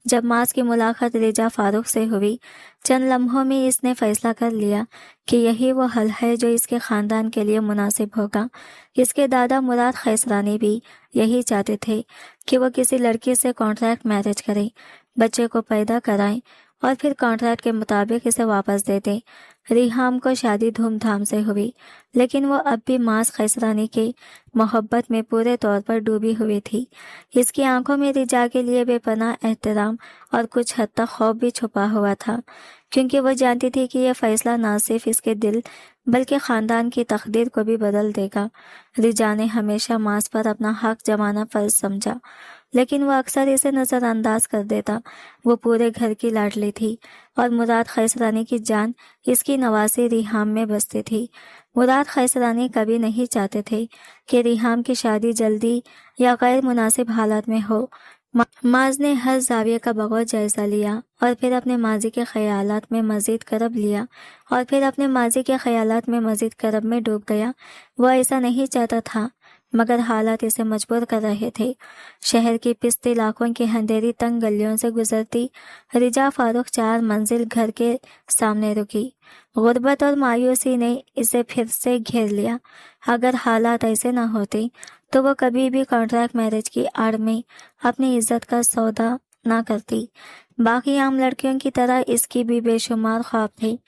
जब मास की मुलाकात रिजा फारूक से हुई, चंद लम्हों में इसने फैसला कर लिया कि यही वो हल है जो इसके ख़ानदान के लिए मुनासिब होगा। इसके दादा मुराद खैसरानी भी यही चाहते थे कि वो किसी लड़की से कॉन्ट्रैक्ट मैरिज करें, बच्चे को पैदा कराएं और फिर कॉन्ट्रैक्ट के मुताबिक इसे वापस दे दें। रिहाम को शादी धूमधाम से हुई, लेकिन वो अब भी मास खैसरानी के मोहब्बत में पूरे तौर पर डूबी हुई थी। इसकी आंखों में रिजा के लिए बेपनाह एहतराम और कुछ हद तक खौफ भी छुपा हुआ था, क्योंकि वो जानती थी कि यह फैसला ना सिर्फ इसके दिल बल्कि ख़ानदान की तकदीर को भी बदल देगा। रिजा ने हमेशा मास पर अपना हक जमाना फर्ज समझा, लेकिन वह अक्सर इसे नज़रअंदाज कर देता। वो पूरे घर की लाडली थी और मुराद खैसरानी की जान इसकी नवासी रिहाम में बसती थी। मुराद खैसरानी कभी नहीं चाहते थे कि रिहाम की शादी जल्दी या गैर मुनासिब हालात में हो। माज ने हर जाविये का बगौर जायजा लिया और फिर अपने माजी के ख्यालात में मजीद करब में डूब गया। वह ऐसा नहीं चाहता था, मगर हालात इसे मजबूर कर रहे थे। शहर की पिस्त इलाकों की अंधेरी तंग गलियों से गुजरती रिजा फारूक 4 मंजिल घर के सामने रुकी। गुर्बत और मायूसी ने इसे फिर से घेर लिया। अगर हालात ऐसे न होते तो वो कभी भी कॉन्ट्रैक्ट मैरिज की आड़ में अपनी इज्जत का सौदा ना करती। बाकी आम लड़कियों की तरह इसकी भी बेशुमार ख्वाब थे,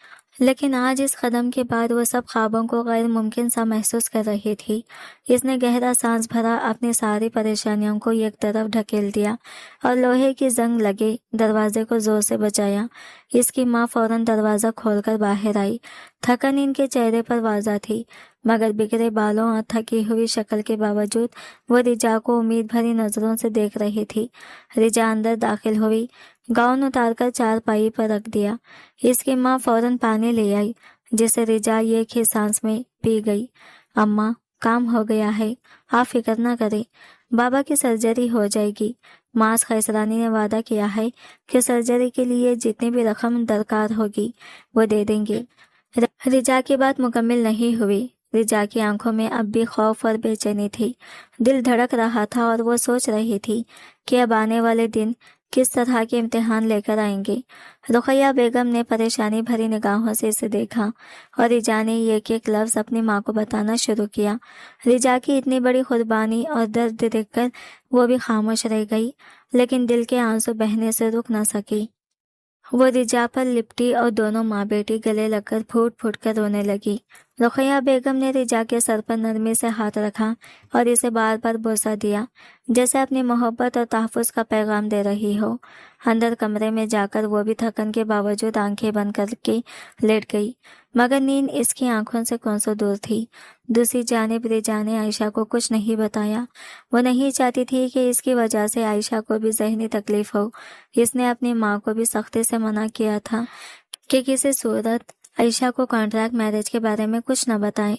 लेकिन आज इस कदम के बाद वो सब ख्वाबों को गैर मुमकिन सा महसूस कर रही थी। इसने गहरा सांस भरा, अपनी सारी परेशानियों को एक तरफ ढकेल दिया और लोहे की जंग लगे दरवाजे को जोर से बजाया। इसकी माँ फौरन दरवाज़ा खोलकर बाहर आई। थकन इनके चेहरे पर वाज़ा थी, मगर बिगड़े बालों और थकी हुई शक्ल के बावजूद वो रिजा को उम्मीद भरी नज़रों से देख रही थी। रिजा अंदर दाखिल हुई, गाउन उतारकर चारपाई पर रख दिया। इसकी माँ फौरन पानी ले आई, जिसे रिजा एक ही सांस में पी गई। अम्मा, काम हो गया है, आप फिक्र न करें, बाबा की सर्जरी हो जाएगी। मास खैसरानी ने वादा किया है कि सर्जरी के लिए जितनी भी रकम दरकार होगी वो दे देंगे। रिजा की बात मुकम्मल नहीं हुई। रिजा की आंखों में अब भी खौफ और बेचैनी थी। दिल धड़क रहा था और वो सोच रही थी कि अब आने वाले दिन किस तरह के इम्तिहान लेकर आएंगे। रुक़ैया बेगम ने परेशानी भरी निगाहों से इसे देखा और रिजा ने एक एक लफ्ज़ अपनी माँ को बताना शुरू किया। रिजा की इतनी बड़ी कुर्बानी और दर्द देखकर वो भी खामोश रह गई, लेकिन दिल के आंसू बहने से रुक न सकी। वो रिजा पर लिपटी और दोनों माँ बेटी गले लगकर फूट फूट कर रोने लगी। रुक़ैया बेगम ने रिजा के सर पर नरमी से हाथ रखा और इसे बार बार बोसा दिया, जैसे अपनी मोहब्बत और तहफ़्फ़ुज़ का पैगाम दे रही हो। अंदर कमरे में जाकर वो भी थकन के बावजूद आंखें बंद करके लेट गई, मगर नींद इसकी आंखों से कौन सो दूर थी। दूसरी जानिब रिजा ने आयशा को कुछ नहीं बताया। वो नहीं चाहती थी कि इसकी वजह से आयशा को भी ज़हनी तकलीफ हो। इसने अपनी माँ को भी सख्ती से मना किया था कि किसी सूरत आयशा को कॉन्ट्रैक्ट मैरिज के बारे में कुछ न बताएं।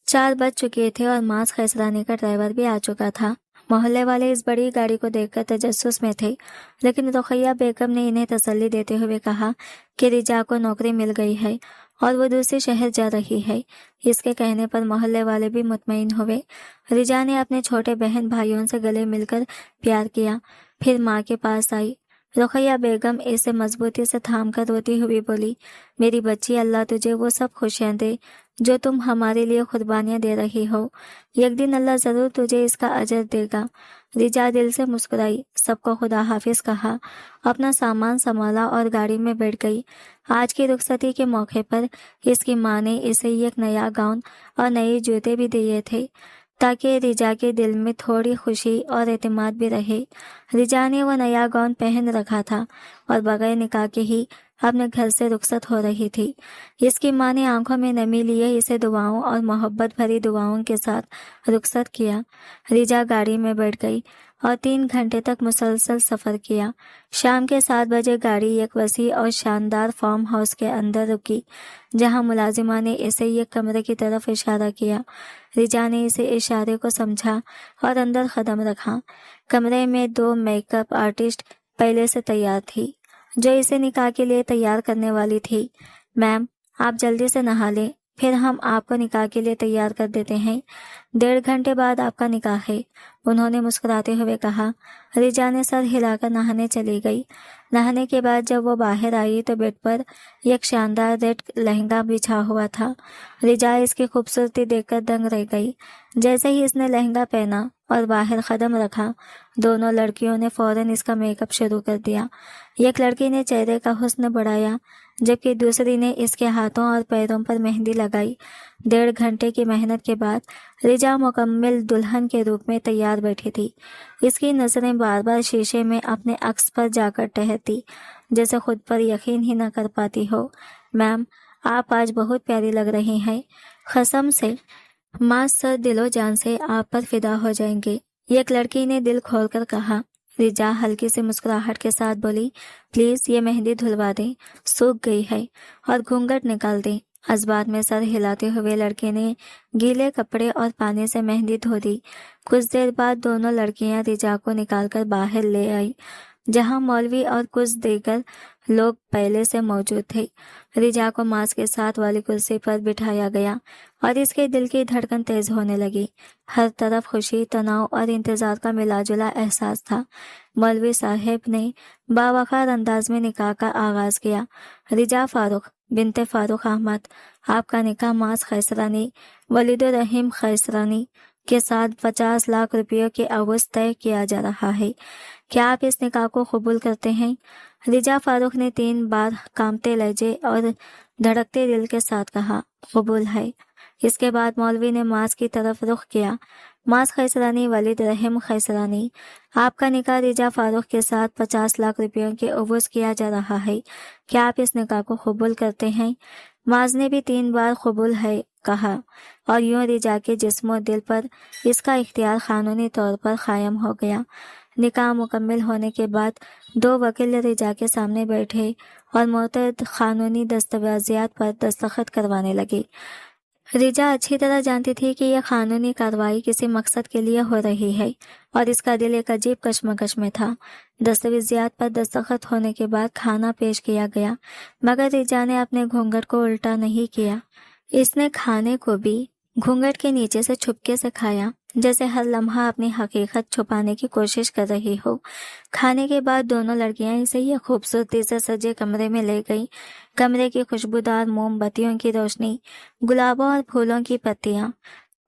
4 बज चुके थे और मास खैसरानी का ड्राइवर भी आ चुका था। मोहल्ले वाले इस बड़ी गाड़ी को देखकर तजस्सुस में थे, लेकिन रुक़ैया बेगम ने इन्हें तसल्ली देते हुए कहा कि रिजा को नौकरी मिल गई है और वो दूसरे शहर जा रही है। इसके कहने पर मोहल्ले वाले भी मुतमईन हुए। रिजा ने अपने छोटे बहन भाइयों से गले मिलकर प्यार किया, फिर माँ के पास आई। रुक़ैया बेगम इसे मजबूती से थाम कर रोती हुई बोली, मेरी बच्ची, अल्लाह तुझे वो सब खुशियाँ दे जो तुम हमारे लिए कुर्बानियाँ दे रही हो। एक दिन अल्लाह ज़रूर तुझे इसका अजर देगा। रिजा दिल से मुस्कुराई, सबको खुदा हाफिज कहा, अपना सामान संभाला और गाड़ी में बैठ गई। आज की रुखसती के मौके पर इसकी माँ ने इसे एक नया गाउन और नए जूते भी दिए थे, ताकि रिजा के दिल में थोड़ी खुशी और एतमाद भी रहे। रिजा ने वो नया गाउन पहन रखा था और बगैर निकाह के ही अपने घर से रुखसत हो रही थी। इसकी माँ ने आंखों में नमी लिए इसे दुआओं और मोहब्बत भरी दुआओं के साथ रुखसत किया। रिजा गाड़ी में बैठ गई और 3 घंटे तक मुसलसल सफ़र किया। शाम के 7 बजे गाड़ी एक वसी और शानदार फार्म हाउस के अंदर रुकी, जहां मुलाजिमा ने इसे एक कमरे की तरफ इशारा किया। रिजा ने इसे इशारे को समझा और अंदर कदम रखा। कमरे में 2 मेकअप आर्टिस्ट पहले से तैयार थी, जो इसे निकाह के लिए तैयार करने वाली थी। मैम, आप जल्दी से नहा लें, फिर हम आपको निकाह के लिए तैयार कर देते हैं। 1.5 घंटे बाद आपका निकाह है, उन्होंने मुस्कुराते हुए कहा। रिजा ने सर हिलाकर नहाने चली गई। नहाने के बाद जब वो बाहर आई तो बेड पर एक शानदार रेड लहंगा बिछा हुआ था। रिजा इसकी खूबसूरती देखकर दंग रह गई। जैसे ही इसने लहंगा पहना और बाहर कदम रखा, दोनों लड़कियों ने फौरन इसका मेकअप शुरू कर दिया। एक लड़की ने चेहरे का हुस्न बढ़ाया, जबकि दूसरी ने इसके हाथों और पैरों पर मेहंदी लगाई। 1.5 घंटे की मेहनत के बाद रिजा मुकम्मल दुल्हन के रूप में तैयार बैठी थी। इसकी नज़रें बार बार शीशे में अपने अक्स पर जाकर ठहरती, जैसे खुद पर यकीन ही न कर पाती हो। मैम, आप आज बहुत प्यारी लग रही हैं, कसम से माँ सर दिलो जान से आप पर फिदा हो जाएंगे, एक लड़की ने दिल खोलकर कहा। रिजा हल्की सी मुस्कुराहट के साथ बोली, प्लीज ये मेहंदी धुलवा दें, सूख गई है, और घूंघट निकाल दें। अस्बात में सर हिलाते हुए लड़के ने गीले कपड़े और पानी से मेहंदी धो दी। कुछ देर बाद दोनों लड़कियां रिजा को निकालकर बाहर ले आई, जहां मौलवी और कुछ दीगर लोग पहले से मौजूद थे। रिजा को मास के साथ वाली कुर्सी पर बिठाया गया और इसके दिल की धड़कन तेज होने लगी। हर तरफ खुशी, तनाव और इंतजार का मिलाजुला एहसास था। मौलवी साहब ने बावकार अंदाज में निकाह का आगाज किया। रिजा फारूक बिनते फारूक अहमद, आपका निकाह मास खैसरानी वलीदुर रहीम खैसरानी के साथ 50 लाख रुपयों के अवज़ तय किया जा रहा है। क्या आप इस निकाह को कबूल करते हैं? रिजा फारूक ने 3 बार कांपते लहजे और धड़कते दिल के साथ कहा, कबूल है। इसके बाद मौलवी ने मास की तरफ रुख किया। मास खैसरानी वलीद रहीम खैसरानी, आपका निकाह रिजा फारूक के साथ 50 लाख रुपयों के अवज़ किया जा रहा है। क्या आप इस निकाह को कबूल करते हैं? माज ने भी 3 बार कबूल है कहा, और यूं रिजा के जिस्म और दिल पर इसका इख्तियार कानूनी तौर पर कायम हो गया। निकाह मुकम्मल होने के बाद 2 वकील रिजा के सामने बैठे और मुतअद्दिद कानूनी दस्तावेज़ात पर दस्तखत करवाने लगे। रिजा अच्छी तरह जानती थी कि यह कानूनी कार्रवाई किसी मकसद के लिए हो रही है, और इसका दिल एक अजीब कशमकश में था। दस्तावेज़ात पर दस्तखत होने के बाद खाना पेश किया गया, मगर रिजा ने अपने घूंघट को उल्टा नहीं किया। इसने खाने को भी घूंघट के नीचे से छुपके से खाया, जैसे हर लम्हा अपनी हकीकत छुपाने की कोशिश कर रही हो। खाने के बाद दोनों लड़कियां इसे यह खूबसूरती से सजे कमरे में ले गई। कमरे की खुशबूदार मोमबत्तियों की रोशनी, गुलाबों और फूलों की पत्तियां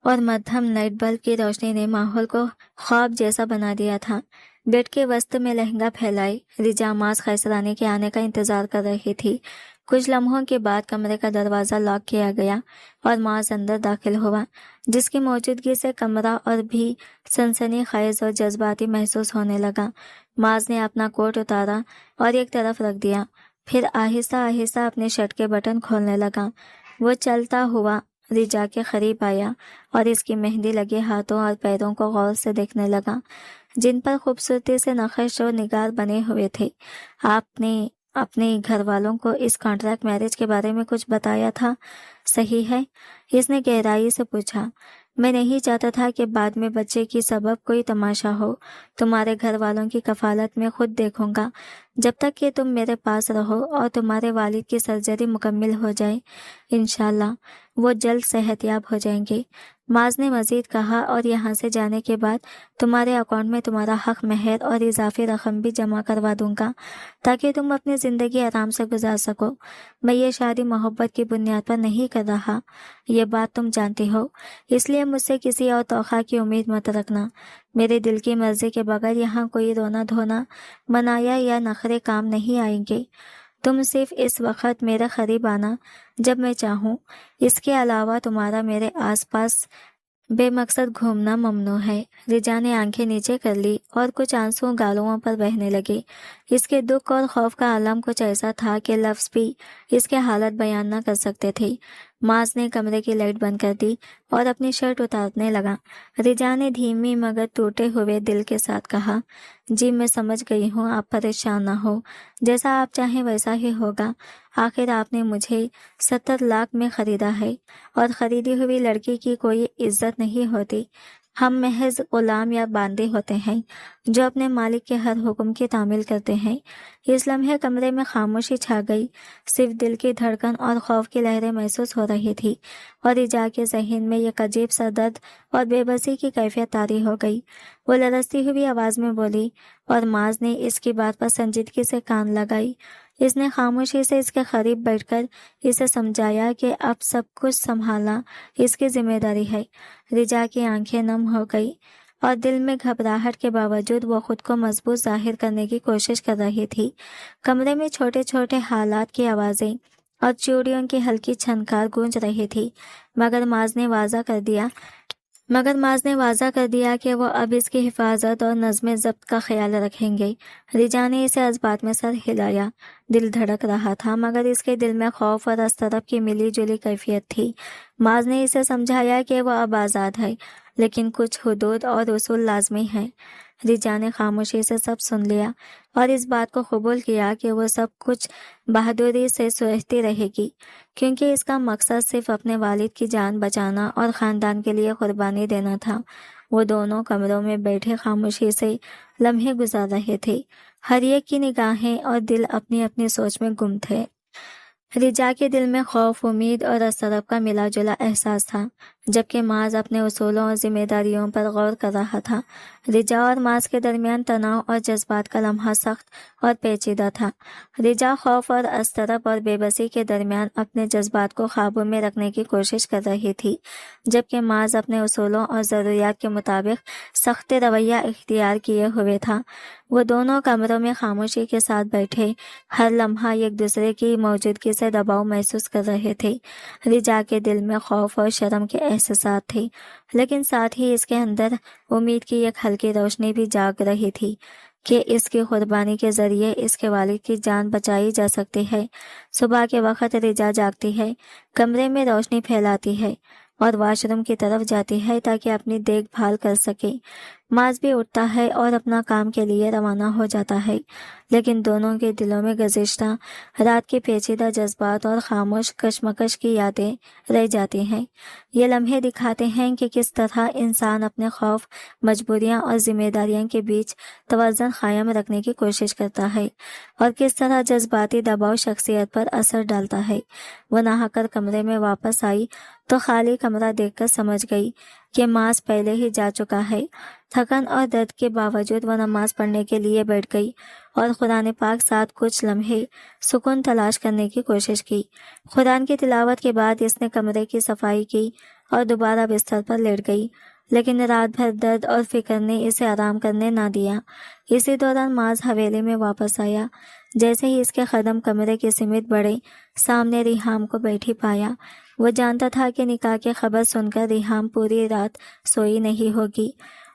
और मध्यम नाइट बल्ब की रोशनी ने माहौल को ख्वाब जैसा बना दिया था। बेड के वस्त में लहंगा फैलाई रिजा मास खैसरानी के आने का इंतजार कर रही थी। कुछ लम्हों के बाद कमरे का दरवाज़ा लॉक किया गया और मास अंदर दाखिल हुआ, जिसकी मौजूदगी से कमरा और भी सनसनीखेज और जज्बाती महसूस होने लगा। मास ने अपना कोट उतारा और एक तरफ रख दिया, फिर आहिस्ता आहिस्ता अपने शर्ट के बटन खोलने लगा। वो चलता हुआ रिजा के करीब आया और इसकी मेहंदी लगे हाथों और पैरों को गौर से देखने लगा, जिन पर खूबसूरती से नक्श और निगार बने हुए थे। आपने अपने घर वालों को इस कॉन्ट्रैक्ट मैरिज के बारे में कुछ बताया था, सही है? इसने गहराई से पूछा। मैं नहीं चाहता था कि बाद में बच्चे की सबब कोई तमाशा हो। तुम्हारे घर वालों की कफालत में खुद देखूंगा, जब तक कि तुम मेरे पास रहो और तुम्हारे वालिद की सर्जरी मुकम्मल हो जाए। इंशाल्लाह वो जल्द सेहतयाब हो जाएंगे, माज ने मजीद कहा, और यहाँ से जाने के बाद तुम्हारे अकाउंट में तुम्हारा हक महर और इजाफी रकम भी जमा करवा दूंगा, ताकि तुम अपनी ज़िंदगी आराम से गुजार सको। मैं ये शादी मोहब्बत की बुनियाद पर नहीं कर रहा, ये बात तुम जानती हो, इसलिए मुझसे किसी और तोहफा की उम्मीद मत रखना। मेरे दिल की मर्जी के बगैर यहाँ कोई रोना धोना, मनाया या नखरे काम नहीं आएंगे। तुम सिर्फ इस वक्त मेरे करीब आना जब मैं चाहूँ। इसके अलावा तुम्हारा मेरे आसपास बेमकसद घूमना ममनू है। रिजा ने आंखें नीचे कर ली और कुछ आंसू गालों पर बहने लगे। इसके दुख और खौफ का आलम कुछ ऐसा था कि लफ्ज़ भी इसके हालत बयान न कर सकते थे। माज ने कमरे की लाइट बंद कर दी और अपनी शर्ट उतारने लगा। रिजा ने धीमी मगर टूटे हुए दिल के साथ कहा, जी मैं समझ गई हूँ, आप परेशान ना हो, जैसा आप चाहें वैसा ही होगा। आखिर आपने मुझे 70 लाख में ख़रीदा है, और ख़रीदी हुई लड़की की कोई इज्जत नहीं होती। ہم محض غلام یا باندے ہوتے ہیں جو اپنے مالک کے ہر حکم کی تعمیل کرتے ہیں۔ اس لمحے کمرے میں خاموشی چھا گئی، صرف دل کی دھڑکن اور خوف کی لہریں محسوس ہو رہی تھی، اور رجا کے ذہن میں ایک عجیب سا درد اور بے بسی کی کیفیت طاری ہو گئی۔ وہ لرزتی ہوئی آواز میں بولی، اور معاذ نے اس کی بات پر سنجیدگی سے کان لگائی۔ اس نے خاموشی سے اس کے قریب بیٹھ کر اسے سمجھایا کہ اب سب کچھ سنبھالنا اس کی ذمہ داری ہے۔ رجا کی آنکھیں نم ہو گئی اور دل میں گھبراہٹ کے باوجود وہ خود کو مضبوط ظاہر کرنے کی کوشش کر رہی تھی۔ کمرے میں چھوٹے چھوٹے حالات کی آوازیں اور چوڑیوں کی ہلکی چھنکار گونج رہی تھی، مگر معاذ نے واضح کر دیا کہ وہ اب اس کی حفاظت اور نظم ضبط کا خیال رکھیں گے۔ رجا نے اسے جذبات میں سر ہلایا۔ دل دھڑک رہا تھا، مگر اس کے دل میں خوف اور اضطراب کی ملی جلی کیفیت تھی۔ معاذ نے اسے سمجھایا کہ وہ اب آزاد ہے، لیکن کچھ حدود اور اصول لازمی ہیں۔ رجا نے خاموشی سے سب سن لیا اور اس بات کو قبول کیا کہ وہ سب کچھ بہادری سے سہتی رہے گی، کیونکہ اس کا مقصد صرف اپنے والد کی جان بچانا اور خاندان کے لیے قربانی دینا تھا۔ وہ دونوں کمروں میں بیٹھے خاموشی سے لمحے گزار رہے تھے، ہر ایک کی نگاہیں اور دل اپنی اپنی سوچ میں گم تھے۔ رجا کے دل میں خوف، امید اور اضطراب کا ملا جلا احساس تھا، جبکہ معاذ اپنے اصولوں اور ذمہ داریوں پر غور کر رہا تھا۔ رجا اور معاذ کے درمیان تناؤ اور جذبات کا لمحہ سخت اور پیچیدہ تھا۔ رجا خوف اور اضطراب اور بے بسی کے درمیان اپنے جذبات کو قابو میں رکھنے کی کوشش کر رہی تھی، جبکہ معاذ اپنے اصولوں اور ضروریات کے مطابق سخت رویہ اختیار کیے ہوئے تھا۔ وہ دونوں کمروں میں خاموشی کے ساتھ بیٹھے، ہر لمحہ ایک دوسرے کی موجودگی سے دباؤ محسوس کر رہے تھے۔ رجا کے دل میں خوف اور شرم کے احساسات تھے، لیکن ساتھ ہی اس کے اندر امید کی ایک ہلکی روشنی بھی جاگ رہی تھی کہ اس کی قربانی کے ذریعے اس کے والد کی جان بچائی جا سکتی ہے۔ صبح کے وقت رجا جاگتی ہے، کمرے میں روشنی پھیلاتی ہے اور واش روم کی طرف جاتی ہے تاکہ اپنی دیکھ بھال کر سکے۔ معاذ بھی اٹھتا ہے اور اپنا کام کے لیے روانہ ہو جاتا ہے، لیکن دونوں کے دلوں میں گزشتہ رات کے پیچیدہ جذبات اور خاموش کشمکش کی یادیں رہ جاتی ہیں۔ یہ لمحے دکھاتے ہیں کہ کس طرح انسان اپنے خوف، مجبوریاں اور ذمہ داریاں کے بیچ توازن قائم رکھنے کی کوشش کرتا ہے، اور کس طرح جذباتی دباؤ شخصیت پر اثر ڈالتا ہے۔ وہ نہا کر کمرے میں واپس آئی تو خالی کمرہ دیکھ کر سمجھ گئی کہ معاذ پہلے ہی جا چکا ہے۔ تھکن اور درد کے باوجود وہ نماز پڑھنے کے لیے بیٹھ گئی اور قرآن پاک ساتھ کچھ لمحے سکون تلاش کرنے کی کوشش کی۔ قرآن کی تلاوت کے بعد اس نے کمرے کی صفائی کی اور دوبارہ بستر پر لیٹ گئی، لیکن رات بھر درد اور فکر نے اسے آرام کرنے نہ دیا۔ اسی دوران معاذ حویلی میں واپس آیا۔ جیسے ہی اس کے قدم کمرے کے سمت بڑھے، سامنے ریحام کو بیٹھی پایا۔ وہ جانتا تھا کہ نکاح کی خبر سن کر ریحام پوری رات سوئی نہیں ہوگی۔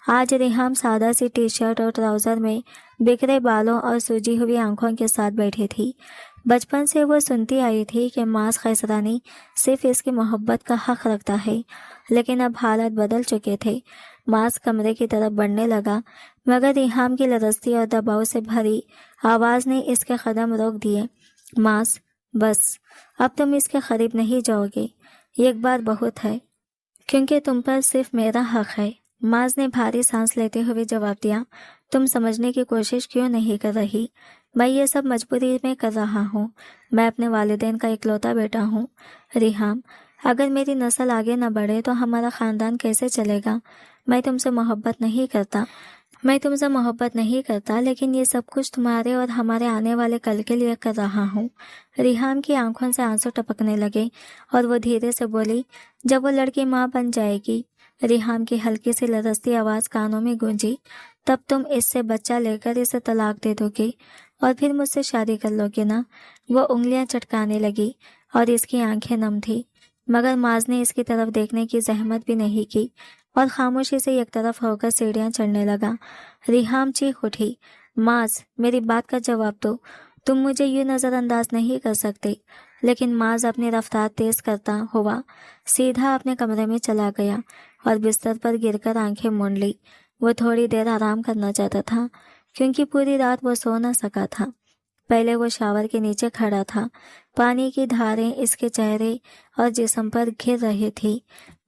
آج ریحام سادہ سی ٹی شرٹ اور ٹراؤزر میں بکھرے بالوں اور سوجی ہوئی آنکھوں کے ساتھ بیٹھی تھی۔ بچپن سے وہ سنتی آئی تھی کہ معاذ قیصرانی صرف اس کی محبت کا حق رکھتا ہے، لیکن اب حالات بدل چکے تھے۔ معاذ کمرے کی طرف بڑھنے لگا، مگر ریحام کی لرزتی اور دباؤ سے بھری آواز نے اس کے قدم روک دیے۔ معاذ، بس، اب تم اس کے قریب نہیں جاؤ گے، ایک بار بہت ہے، کیونکہ تم پر صرف میرا حق ہے۔ معاذ نے بھاری سانس لیتے ہوئے جواب دیا، تم سمجھنے کی کوشش کیوں نہیں کر رہی؟ میں یہ سب مجبوری میں کر رہا ہوں، میں اپنے والدین کا اکلوتا بیٹا ہوں۔ ریحام، اگر میری نسل آگے نہ بڑھے تو ہمارا خاندان کیسے چلے گا؟ میں تم سے محبت نہیں کرتا، لیکن یہ سب کچھ تمہارے اور ہمارے آنے والے کل کے لیے کر رہا ہوں۔ ریحام کی آنکھوں سے آنسو ٹپکنے لگے اور وہ دھیرے سے بولی، جب وہ لڑکی ماں بن جائے گی، ریحام کی ہلکی سی لرزتی آواز کانوں میں گونجی، تب تم اس سے بچہ لے کر اسے طلاق دے دو گے اور پھر مجھ سے شادی کر لو گے نا؟ وہ انگلیاں چٹکانے لگی اور اس کی آنکھیں نم تھی، مگر معاذ نے اس کی طرف دیکھنے کی زحمت بھی نہیں کی اور خاموشی سے ایک طرف ہو کر سیڑھیاں چڑھنے لگا۔ ریحام چیخ اٹھی، معاذ، میری بات کا جواب دو، تم مجھے یوں نظر انداز نہیں کر سکتے۔ لیکن معاذ اپنی رفتار تیز کرتا ہوا سیدھا اپنے کمرے میں چلا گیا اور بستر پر گر کر آنکھیں مونڈ لی۔ وہ تھوڑی دیر آرام کرنا چاہتا تھا، کیونکہ پوری رات وہ سو نہ سکا تھا۔ پہلے وہ شاور کے نیچے کھڑا تھا، پانی کی دھاریں اس کے چہرے اور جسم پر گر رہی تھی،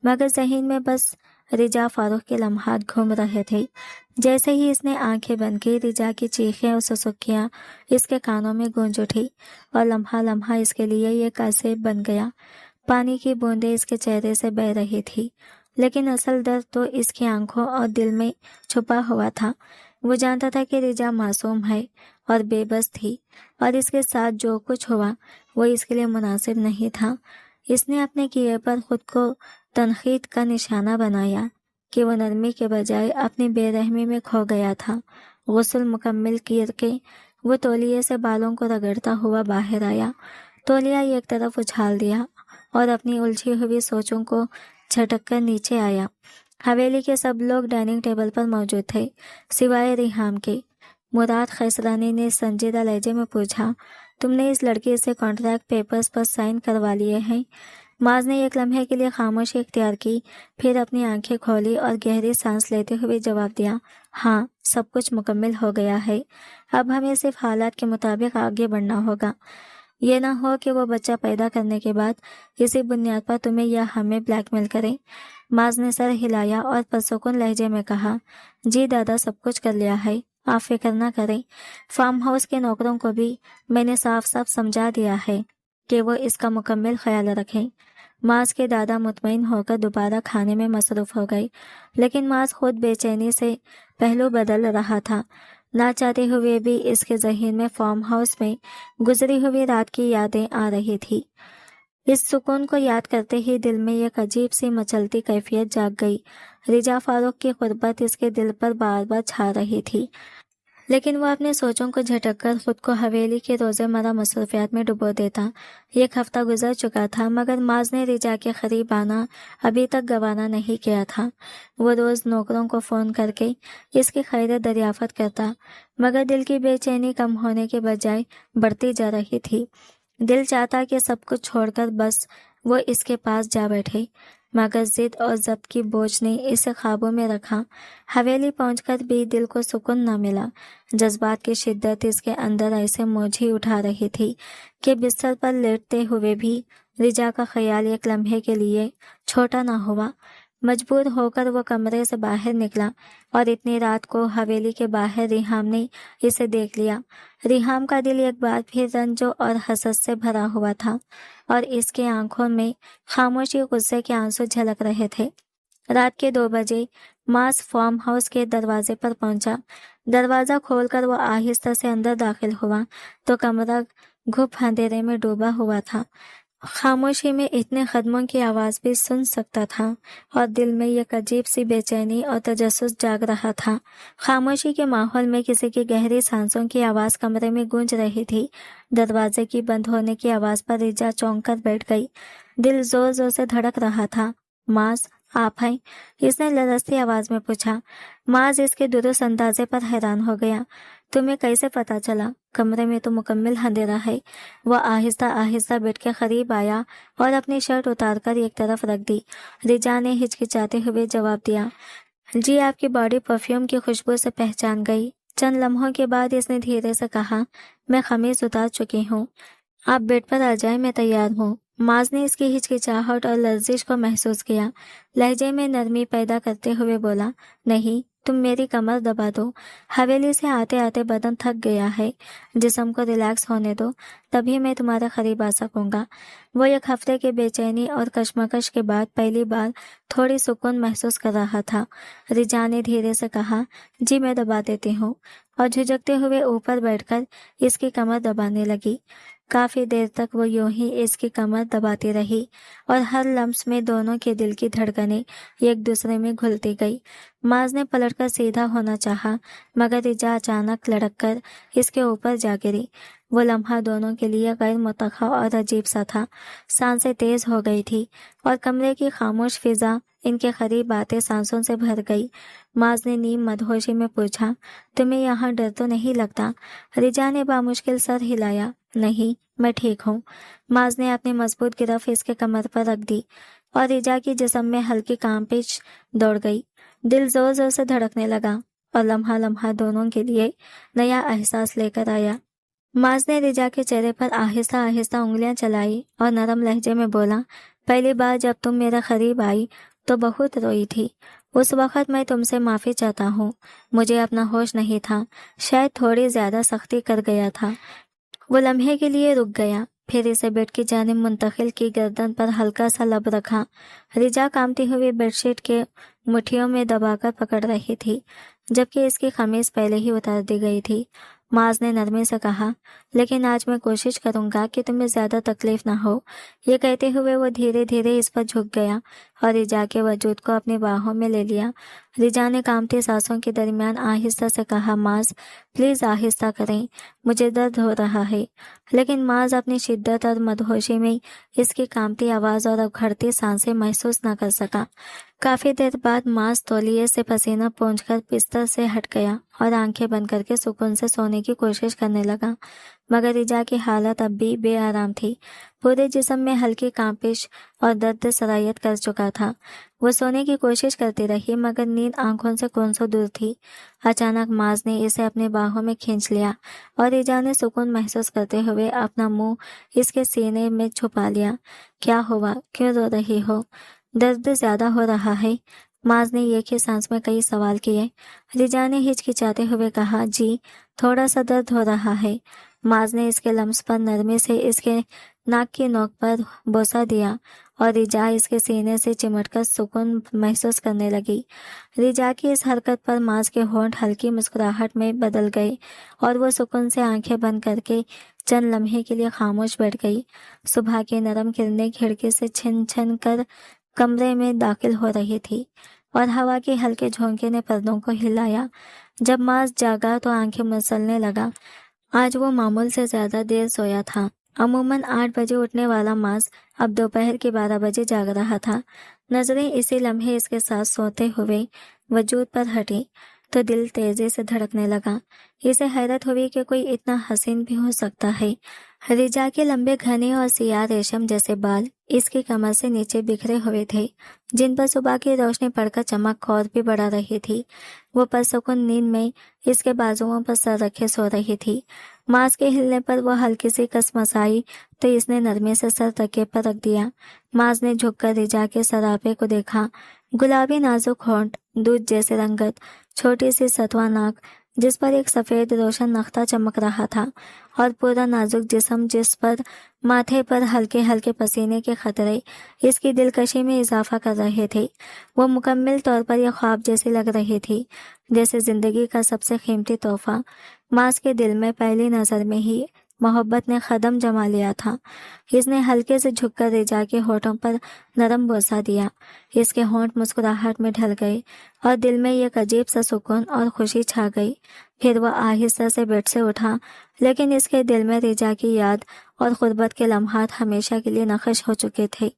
مگر ذہن میں بس रिजा फारूक के लम्हात घूम रहे थे। जैसे ही इसने आंखें बंद की, रिजा की चीखें और सुसुकियां इसके कानों में गूंज उठी और लम्हा लम्हा इसके लिए ये कासेब बन गया। पानी की बूंदें इसके चेहरे से बह रही थी, लेकिन असल दर्द तो इसकी आंखों और दिल में छुपा हुआ था। वो जानता था कि रिजा मासूम है और बेबस थी, और इसके साथ जो कुछ हुआ वो इसके लिए मुनासिब नहीं था। इसने अपने किए पर खुद को तनकीद का निशाना बनाया कि वो नरमी के बजाय अपनी बेरहमी में खो गया था। गुस्ल मुकम्मल करके वो तौलिए से बालों को रगड़ता हुआ बाहर आया। तौलिया एक तरफ उछाल दिया और अपनी उलझी हुई सोचों को झटक कर नीचे आया। हवेली के सब लोग डाइनिंग टेबल पर मौजूद थे, सिवाय रिहाम के। मुराद खैसरानी ने संजीदा लहजे में पूछा, तुमने इस लड़के से कॉन्ट्रैक्ट पेपर्स पर साइन करवा लिए हैं? माज ने एक लम्हे के लिए खामोशी इख्तियार की, फिर अपनी आंखें खोली और गहरी सांस लेते हुए जवाब दिया, हाँ, सब कुछ मुकम्मल हो गया है। अब हमें सिर्फ हालात के मुताबिक आगे बढ़ना होगा। ये ना हो कि वो बच्चा पैदा करने के बाद इसी बुनियाद पर तुम्हें या हमें ब्लैकमेल करें। माज ने सर हिलाया और पुरसुकून लहजे में कहा, जी दादा, सब कुछ कर लिया है, आप फिक्र ना करें। फार्म हाउस के नौकरों को भी मैंने साफ साफ समझा दिया है कि वो इसका मुकम्मल ख्याल रखें। माज के दादा मुतमईन होकर दोबारा खाने में मसरूफ हो गए, लेकिन माज खुद बेचैनी से पहलू बदल रहा था। ना चाहते हुए भी इसके ज़हन में फार्म हाउस में गुजरी हुई रात की यादें आ रही थी। इस सुकून को याद करते ही दिल में एक अजीब सी मचलती कैफियत जाग गई। रिजा फारूक की गुर्बत इसके दिल पर बार बार छा रही थी, लेकिन वो अपने सोचों को झटककर खुद को हवेली के रोज़मर्रा मसरूफियात में डुबो देता। एक हफ्ता गुजर चुका था, मगर माज ने रिजा के करीब आना अभी तक गवारा नहीं किया था। वो रोज़ नौकरों को फ़ोन करके इसकी खैर दरियाफ़त करता, मगर दिल की बेचैनी कम होने के बजाय बढ़ती जा रही थी। दिल चाहता कि सब कुछ छोड़कर बस वो इसके पास जा बैठे, मगर जिद और जब्त की बोझ ने इसे ख्वाबों में रखा। हवेली पहुंचकर भी दिल को सुकून न मिला। जज्बात की शिद्दत इसके अंदर ऐसे मौजी उठा रही थी कि बिस्तर पर लेटते हुए भी रिजा का ख्याल एक लम्हे के लिए छोटा न हुआ। मजबूर होकर वो कमरे से बाहर निकला और इतनी रात को हवेली के बाहर रिहाम ने इसे देख लिया। रिहाम का दिल एक बार फिर रंजो और हसद से भरा हुआ था और इसके आंखों में खामोशी गुस्से के आंसू झलक रहे थे। रात के 2 बजे मास फार्म हाउस के दरवाजे पर पहुंचा। दरवाज़ा खोलकर वो आहिस्ता से अंदर दाखिल हुआ तो कमरा घुप अंधेरे में डूबा हुआ था। खामोशी में इतने कदमों की आवाज़ भी सुन सकता था और दिल में एक अजीब सी बेचैनी और तजस्सुस जाग रहा था। खामोशी के माहौल में किसी की गहरी सांसों की आवाज़ कमरे में गूंज रही थी। दरवाजे की बंद होने की आवाज़ पर रिजा चौंक कर बैठ गई। दिल जोर जोर से धड़क रहा था। माज, आप हैं? इसने लरजती आवाज़ में पूछा। माज इसके दुरुस्त अंदाजे पर हैरान हो गया। तुम्हें कैसे पता चला? कमरे में तो मुकम्मल अंधेरा है। वह आहिस्ता आहिस्ता बेड के करीब आया और अपनी शर्ट उतारकर एक तरफ रख दी। रिजा ने हिचकिचाते हुए जवाब दिया, जी आपकी बॉडी परफ्यूम की खुशबू से पहचान गई। चंद लम्हों के बाद इसने धीरे से कहा, मैं खमीज उतार चुकी हूँ, आप बेड पर आ जाएं, मैं तैयार हूँ। माज ने इसकी हिचकिचाहट और लर्जिश को महसूस किया। लहजे में नरमी पैदा करते हुए बोला, नहीं, तुम मेरी कमर दबा दो। हवेली से आते आते बदन थक गया है, जिस्म को रिलैक्स होने दो, तभी मैं तुम्हारे करीब आ सकूंगा। वो 1 हफ्ते की बेचैनी और कशमकश के बाद पहली बार थोड़ी सुकून महसूस कर रहा था। रिजा ने धीरे से कहा, जी मैं दबा देती हूँ, और झुझकते हुए ऊपर बैठकर इसकी कमर दबाने लगी। काफी देर तक वो यूं ही इसकी कमर दबाती रही और हर लम्स में दोनों के दिल की धड़कनें एक दूसरे में घुलती गई। माज ने पलटकर सीधा होना चाहा, मगर रिजा अचानक लड़ककर इसके ऊपर जा गिरी। वो लम्हा दोनों के लिए गैर मुतवक्का और अजीब सा था। सांसें तेज हो गई थी और कमरे की खामोश फिजा इनके करीब आते सांसों से भर गई। माज ने नीम मदहोशी में पूछा, तुम्हें यहाँ डर तो नहीं लगता? रिजा ने बामुश्किल सर हिलाया, नहीं, मैं ठीक हूँ। माज ने अपनी मजबूत गिरफ्त इसके कमर पर रख दी और रिजा की जिस्म में हल्की कांपिश दौड़ गई। दिल जोर जोर से धड़कने लगा और लम्हा लम्हा दोनों के लिए नया एहसास लेकर आया। माज ने रिजा के चेहरे पर आहिस्ता आहिस्ता उंगलियां चलाई और नरम लहजे में बोला, पहली बार जब तुम मेरे करीब आई तो बहुत रोई थी। उस वक्त मैं तुमसे माफ़ी चाहता हूँ, मुझे अपना होश नहीं था, शायद थोड़ी ज़्यादा सख्ती कर गया था। वो लम्हे के लिए रुक गया, फिर इसे बेड की जानिब मुंतकिल की, गर्दन पर हल्का सा लब रखा। रिजा कामती हुई बेडशीट के मुट्ठियों में दबाकर पकड़ रही थी, जबकि इसकी कमीज पहले ही उतार दी गई थी। माज ने नरमी से कहा, लेकिन आज मैं कोशिश करूंगा कि तुम्हें ज्यादा तकलीफ ना हो। ये कहते हुए वो धीरे धीरे इस पर झुक गया और रिजा के वजूद को अपनी बाहों में ले लिया। रिजा ने कामती सांसों के दरमियान आहिस्ता से कहा, माज प्लीज आहिस्ता करें, मुझे दर्द हो रहा है। लेकिन माज अपनी शिद्दत और मदहोशी में इसकी कामती आवाज और उखड़ती सांसें महसूस न कर सका। काफी देर बाद माज तौलिए से पसीना पोंछकर बिस्तर से हट गया और आंखें बंद करके सुकून से सोने की कोशिश करने लगा, मगर रिजा की हालत अब भी बेआराम थी। पूरे जिस्म में हल्की कांपिश और दर्द सरायत कर चुका था। वो सोने की कोशिश करती रही, मगर नींद आंखों से कोसों दूर थी। अचानक माज ने इसे अपने बाहों में खींच लिया और रिजा ने सुकून महसूस करते हुए अपना मुंह इसके सीने में छुपा लिया। क्या हुआ, क्यों रो रही हो? दर्द ज्यादा हो रहा है? माज ने एक ही सांस में कई सवाल किए। रिजा ने हिचकिचाते हुए कहा, जी थोड़ा सा दर्द हो रहा है। माज ने इसके लम्स पर नरमी से इसके नाक की नोक पर बोसा दिया और रिजा इसके सीने से चिमटकर सुकून महसूस करने लगी। रिजा की इस हरकत पर माज के होंठ हल्की मुस्कुराहट में बदल गए और वो सुकून से आंखें बंद करके चंद लम्हे के लिए खामोश बैठ गई। सुबह की नरम किरणें खिड़की से छिन छिन कर कमरे में दाखिल हो रही थी और हवा के हल्के झोंके ने पर्दों को हिलाया। जब माज जागा तो आंखें मसलने लगा। आज वो मामूल से ज्यादा देर सोया था। अमूमन 8 बजे उठने वाला माज अब दोपहर के 12 बजे जाग रहा था। नजरें इसी लम्हे इसके साथ सोते हुए वजूद पर हटी तो दिल तेजी से धड़कने लगा। इसे हैरत हुई कि कोई इतना हसीन भी हो सकता है। रिजा के लंबे घने और सियाह रेशम जैसे बाल इसकी कमर से नीचे बिखरे हुए थे, जिन पर सुबह की रोशनी पड़कर चमक और भी बढ़ा रही थी। वो परसुकून नींद में इसके बाजुओं पर सर रखे सो रही थी। मांस के हिलने पर वो हल्की सी कसमसाई तो इसने नरमी से सर तकिए पर रख दिया। मांस ने झुककर रिजा के सरापे को देखा। गुलाबी नाजुक होंठ, दूध जैसे रंगत, छोटी सी सतवा नाक जिस पर एक सफेद रोशन नख्ता चमक रहा था और पूरा नाजुक जिस्म जिस पर माथे पर हल्के हल्के पसीने के खतरे इसकी दिलकशी में इजाफा कर रहे थे। वो मुकम्मल तौर पर यह ख्वाब जैसी लग रही थी, जैसे जिंदगी का सबसे कीमती तोहफा। मास के दिल में पहली नजर में ही मोहब्बत ने कदम जमा लिया था। इसने हल्के से झुककर रिजा के होठों पर नरम बोसा दिया। इसके होंठ मुस्कुराहट में ढल गए और दिल में एक अजीब सा सुकून और खुशी छा गई। फिर वह आहिस्ता से बेड से उठा, लेकिन इसके दिल में रिजा की याद और गुर्बत के लम्हात हमेशा के लिए नक्श हो चुके थे।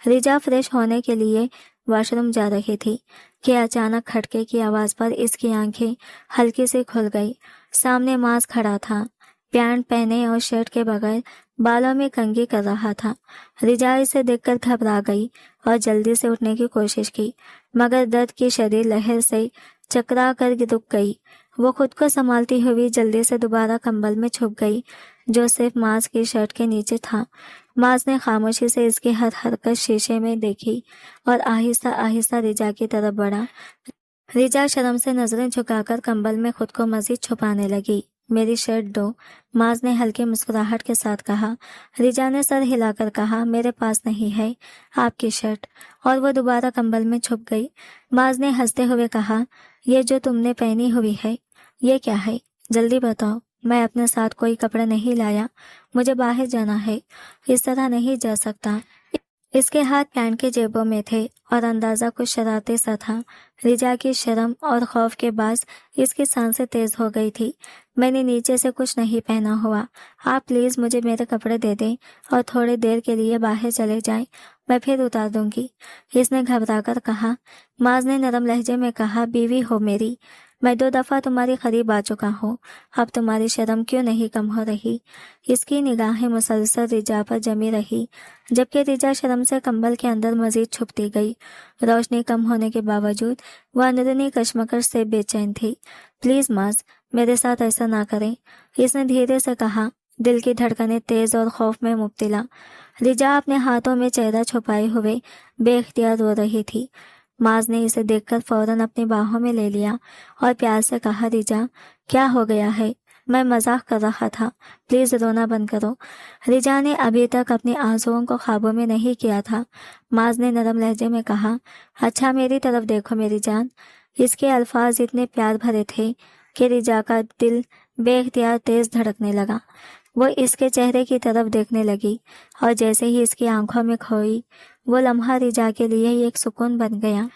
रिजा फ्रेश होने के लिए वॉशरूम जा रही थी कि अचानक खटके की आवाज पर इसकी आंखें हल्की से खुल गई। सामने मास खड़ा था, पैंट पहने और शर्ट के बगैर बालों में कंघी कर रहा था। रिजा इसे देखकर घबरा गई और जल्दी से उठने की कोशिश की, मगर दर्द की शदीद लहर से चकरा कर रुक गई। वो खुद को संभालती हुई जल्दी से दोबारा कंबल में छुप गई, जो सिर्फ मास की शर्ट के नीचे था। मास ने खामोशी से इसकी हर हरकत शीशे में देखी और आहिस्ता आहिस्ता रिजा की तरफ बढ़ा। रिजा शर्म से नजरें झुकाकर कंबल में खुद को मजीद छुपाने लगी। मेरी शर्ट दो, माज ने हल्की मुस्कुराहट के साथ कहा। रिजा ने सर हिलाकर कहा, मेरे पास नहीं है आपकी शर्ट, और वो दोबारा कंबल में छुप गई। माज ने हंसते हुए कहा, ये जो तुमने पहनी हुई है ये क्या है? जल्दी बताओ। मैं अपने साथ कोई कपड़े नहीं लाया, मुझे बाहर जाना है, इस तरह नहीं जा सकता। इसके हाथ पैंट के जेबों में थे और अंदाजा कुछ शरारती सा था। रिजा की शर्म और खौफ के बास इसकी सांसें तेज हो गई थी। मैंने नीचे से कुछ नहीं पहना हुआ, आप प्लीज मुझे मेरे कपड़े दे दें और थोड़ी देर के लिए बाहर चले जाएं, मैं फिर उतार दूंगी, इसने घबराकर कहा। माज ने नरम लहजे में कहा, बीवी हो मेरी, मैं 2 दफा तुम्हारे करीब आ चुका हूँ, अब तुम्हारी शर्म क्यों नहीं कम हो रही? इसकी निगाहें मुसलसल रिजा पर जमी रही, जबकि रिजा शर्म से कंबल के अंदर मजीद छुपती गई। रोशनी कम होने के बावजूद वह अंदरूनी कश्मकश से बेचैन थी। प्लीज माज, मेरे साथ ऐसा ना करें, इसने धीरे से कहा, दिल की धड़कनें तेज और खौफ में मुब्तला। रिजा अपने हाथों में चेहरा छुपाए हुए बेख्तियार रो रही थी। माज ने इसे देखकर फौरन अपनी बाहों में ले लिया और प्यार से कहा, रिजा क्या हो गया है? मैं मजाक कर रहा था, प्लीज रोना बंद करो। रिजा ने अभी तक अपनी आंसुओं को काबू में नहीं किया था। माज ने नरम लहजे में कहा, अच्छा मेरी तरफ देखो मेरी जान। इसके अल्फाज इतने प्यार भरे थे कि रिजा का दिल बेख्तियार तेज धड़कने लगा। वो इसके चेहरे की तरफ देखने लगी और जैसे ही इसकी आंखों में खोई, वो लम्हा रिजा के लिए एक सुकून बन गया।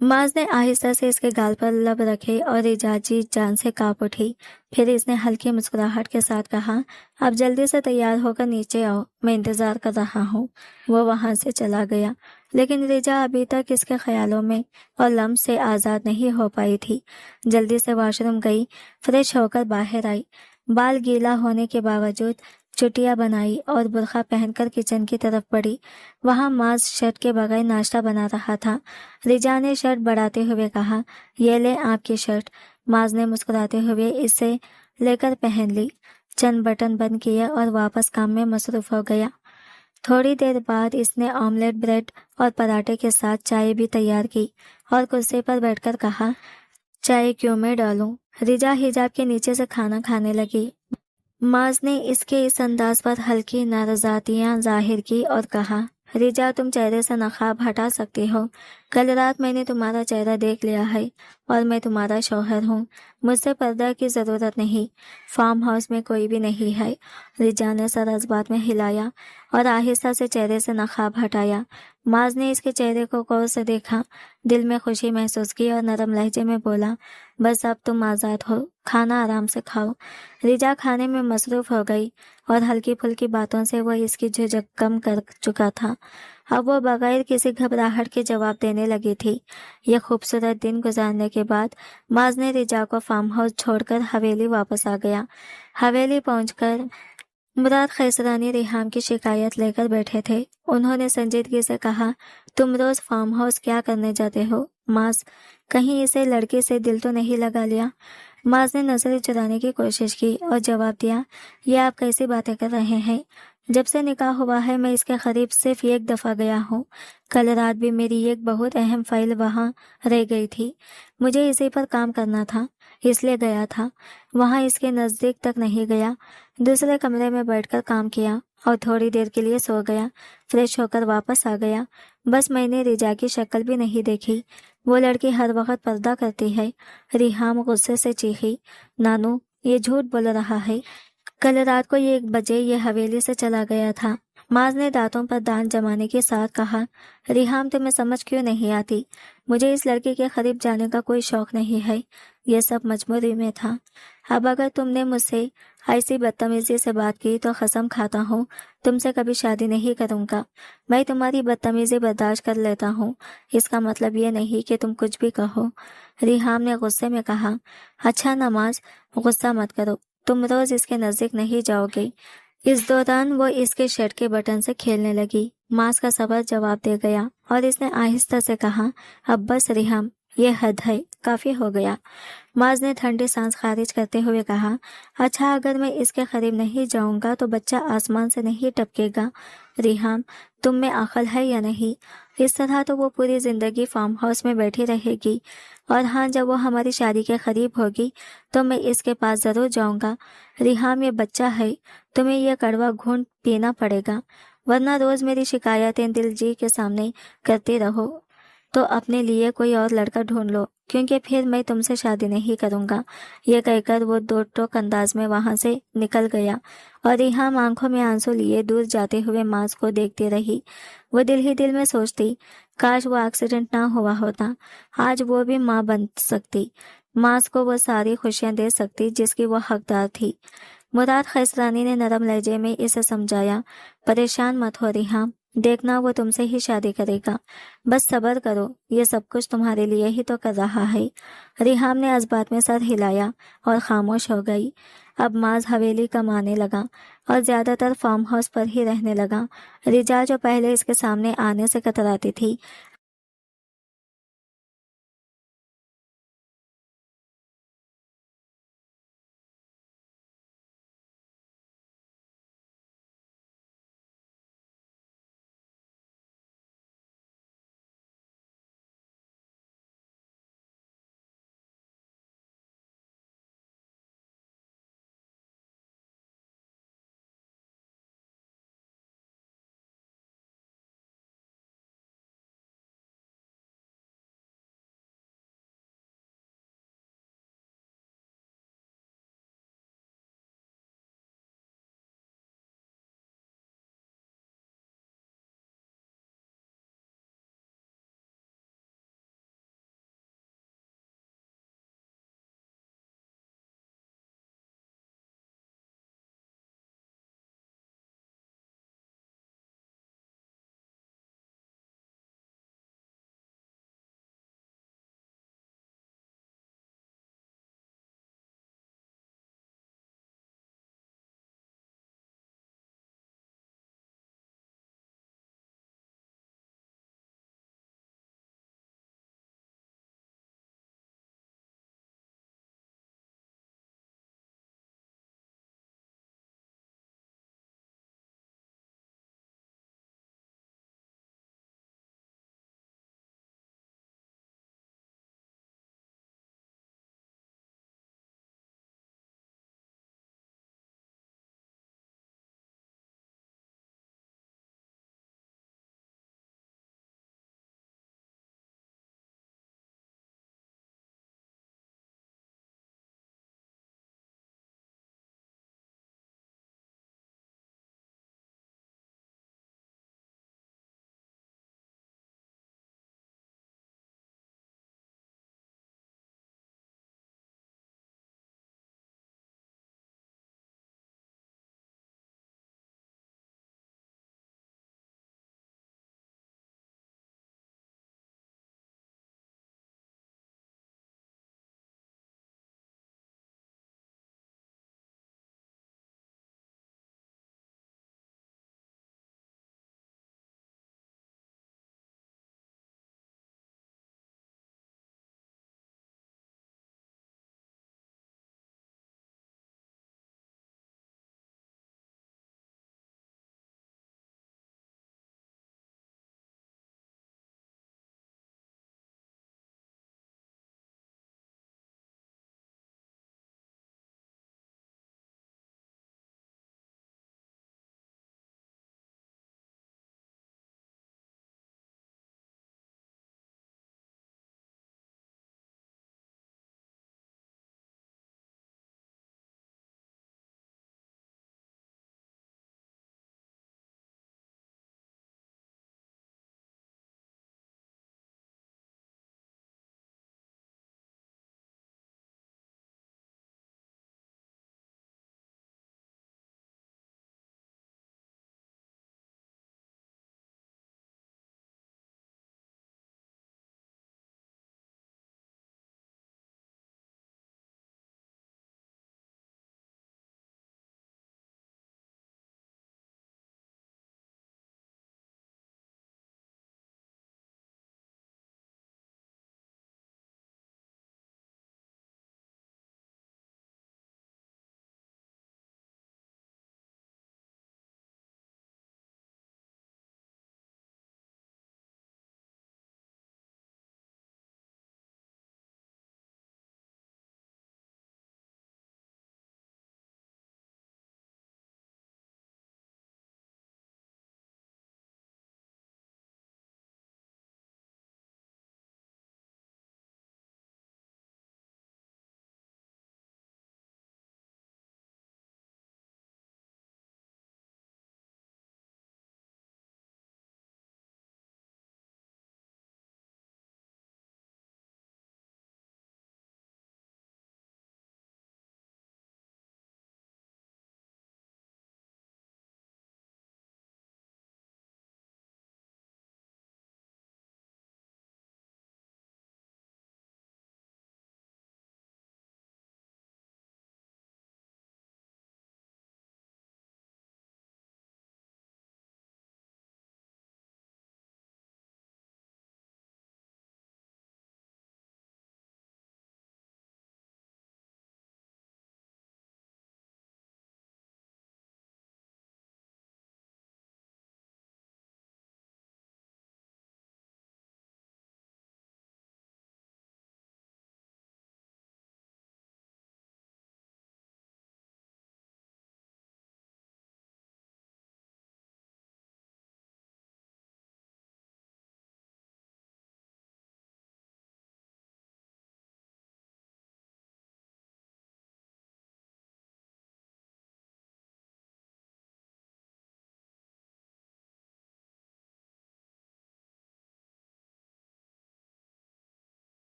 माज ने आहिस्ता से इसके गाल पर लब रखे और रिजा जी जान से कांप उठी। फिर इसने हल्की मुस्कुराहट के साथ कहा, अब जल्दी से तैयार होकर नीचे आओ, मैं इंतजार कर रहा हूँ। वो वहां से चला गया, लेकिन रिजा अभी तक इसके ख्यालों में और लम्स से आज़ाद नहीं हो पाई थी। जल्दी से वॉशरूम गई, फ्रेश होकर बाहर आई। बाल गीला होने के बावजूद चुटिया बनाई और बुर्खा पहनकर किचन की तरफ बढ़ी। वहां माज शर्ट के बगैर नाश्ता बना रहा था। रिजा ने शर्ट बढ़ाते हुए कहा, ये ले आपकी शर्ट। माज ने मुस्कुराते हुए इसे लेकर पहन ली, चंद बटन बंद किए और वापस काम में मसरूफ हो गया। थोड़ी देर बाद इसने ऑमलेट, ब्रेड और पराठे के साथ चाय भी तैयार की और कुर्सी पर बैठकर कहा, चाय क्यों मैं डालूं? रिजा हिजाब के नीचे से खाना खाने लगी। माज ने इसके इस अंदाज पर हल्की नाराजगियां जाहिर की और कहा, रिजा तुम चेहरे से नकाब हटा सकती हो। कल रात मैंने तुम्हारा चेहरा देख लिया है और मैं तुम्हारा शौहर हूँ। मुझसे पर्दा की जरूरत नहीं। फार्म हाउस में कोई भी नहीं है। रिजा ने सर इस बात में हिलाया और आहिस्ता से चेहरे से नकाब हटाया। माज ने इसके चेहरे को गौर से देखा, दिल में खुशी महसूस की और नरम लहजे में बोला, बस अब तुम आज़ाद हो, खाना आराम से खाओ। रिजा खाने में मसरूफ हो गई और हल्की फुल्की बातों से वो इसकी झिझक कम कर चुका था। अब वो बगैर किसी घबराहट के जवाब देने लगी थी। ये खूबसूरत दिन गुजारने के बाद माज ने रिजा को फार्म हाउस छोड़कर हवेली वापस आ गया। हवेली पहुंचकर मुराद खैसरानी रिहाम की शिकायत लेकर बैठे थे। उन्होंने संजीदगी से कहा, तुम रोज फार्म हाउस क्या करने जाते हो? माज, कहीं इसे लड़की से दिल तो नहीं लगा लिया? माज ने नजरें चुराने की कोशिश की और जवाब दिया, ये आप कैसी बातें कर रहे हैं? जब से निकाह हुआ है मैं इसके करीब सिर्फ एक दफा गया हूँ। कल रात भी मेरी एक बहुत अहम फाइल वहाँ रह गई थी। मुझे इसी पर काम करना था, इसलिए गया था। वहाँ इसके नजदीक तक नहीं गया। दूसरे कमरे में बैठकर काम किया और थोड़ी देर के लिए सो गया। फ्रेश होकर वापस आ गया। बस मैंने रिजा की शक्ल भी नहीं देखी। वो लड़की हर वक्त पर्दा करती है। रिहाम गुस्से से चीखी, नानू ये झूठ बोल रहा है। कल रात को 1 बजे ये हवेली से चला गया था। माज ने दांतों पर दांत जमाने के साथ कहा, रिहाम तुम्हें समझ क्यों नहीं आती? मुझे इस लड़के के करीब जाने का कोई शौक नहीं है। यह सब मजबूरी में था। अब अगर तुमने मुझसे ऐसी बदतमीजी से बात की तो कसम खाता हूँ तुमसे कभी शादी नहीं करूँगा। मैं तुम्हारी बदतमीजी बर्दाश्त कर लेता हूँ, इसका मतलब ये नहीं कि तुम कुछ भी कहो। रिहाम ने गुस्से में कहा, अच्छा नमाज, गुस्सा मत करो, तुम रोज इसके नजदीक नहीं जाओगे। इस दौरान वो इसके शर्ट के बटन से खेलने लगी। मास का सबर जवाब दे गया और इसने आहिस्ता से कहा, अब बस रिहाम, ये हद है, काफी हो गया। माज ने ठंडी सांस खारिज करते हुए कहा, अच्छा अगर मैं इसके करीब नहीं जाऊंगा तो बच्चा आसमान से नहीं टपकेगा। रिहाम, तुम में अकल है या नहीं? इस तरह तो वो पूरी जिंदगी फार्म हाउस में बैठी रहेगी। और हाँ, जब वो हमारी शादी के करीब होगी तो मैं इसके पास जरूर जाऊंगा। रिहाम, ये बच्चा है, तुम्हें यह कड़वा घूंट पीना पड़ेगा, वरना रोज मेरी शिकायतें दिल जी के सामने करते रहो तो अपने लिए कोई और लड़का ढूंढ लो, क्योंकि फिर मैं तुमसे शादी नहीं करूंगा। ये कहकर वो दो टोक अंदाज में वहां से निकल गया और रिहाम आंखों में आंसू लिए दूर जाते हुए माज को देखती रही। वो दिल ही दिल में सोचती, काश वो एक्सीडेंट ना हुआ होता, आज वो भी माँ बन सकती। माज को वो सारी खुशियां दे सकती जिसकी वो हकदार थी। मुराद खैसरानी ने नरम लहजे में इसे समझाया, परेशान मत हो रिहाम, देखना वो तुमसे ही शादी करेगा, बस सब्र करो, ये सब कुछ तुम्हारे लिए ही तो कर रहा है। रिहाम ने इस बात में सर हिलाया और खामोश हो गई। अब माज हवेली कमाने लगा और ज्यादातर फार्म हाउस पर ही रहने लगा। रिजा जो पहले इसके सामने आने से कतराती थी,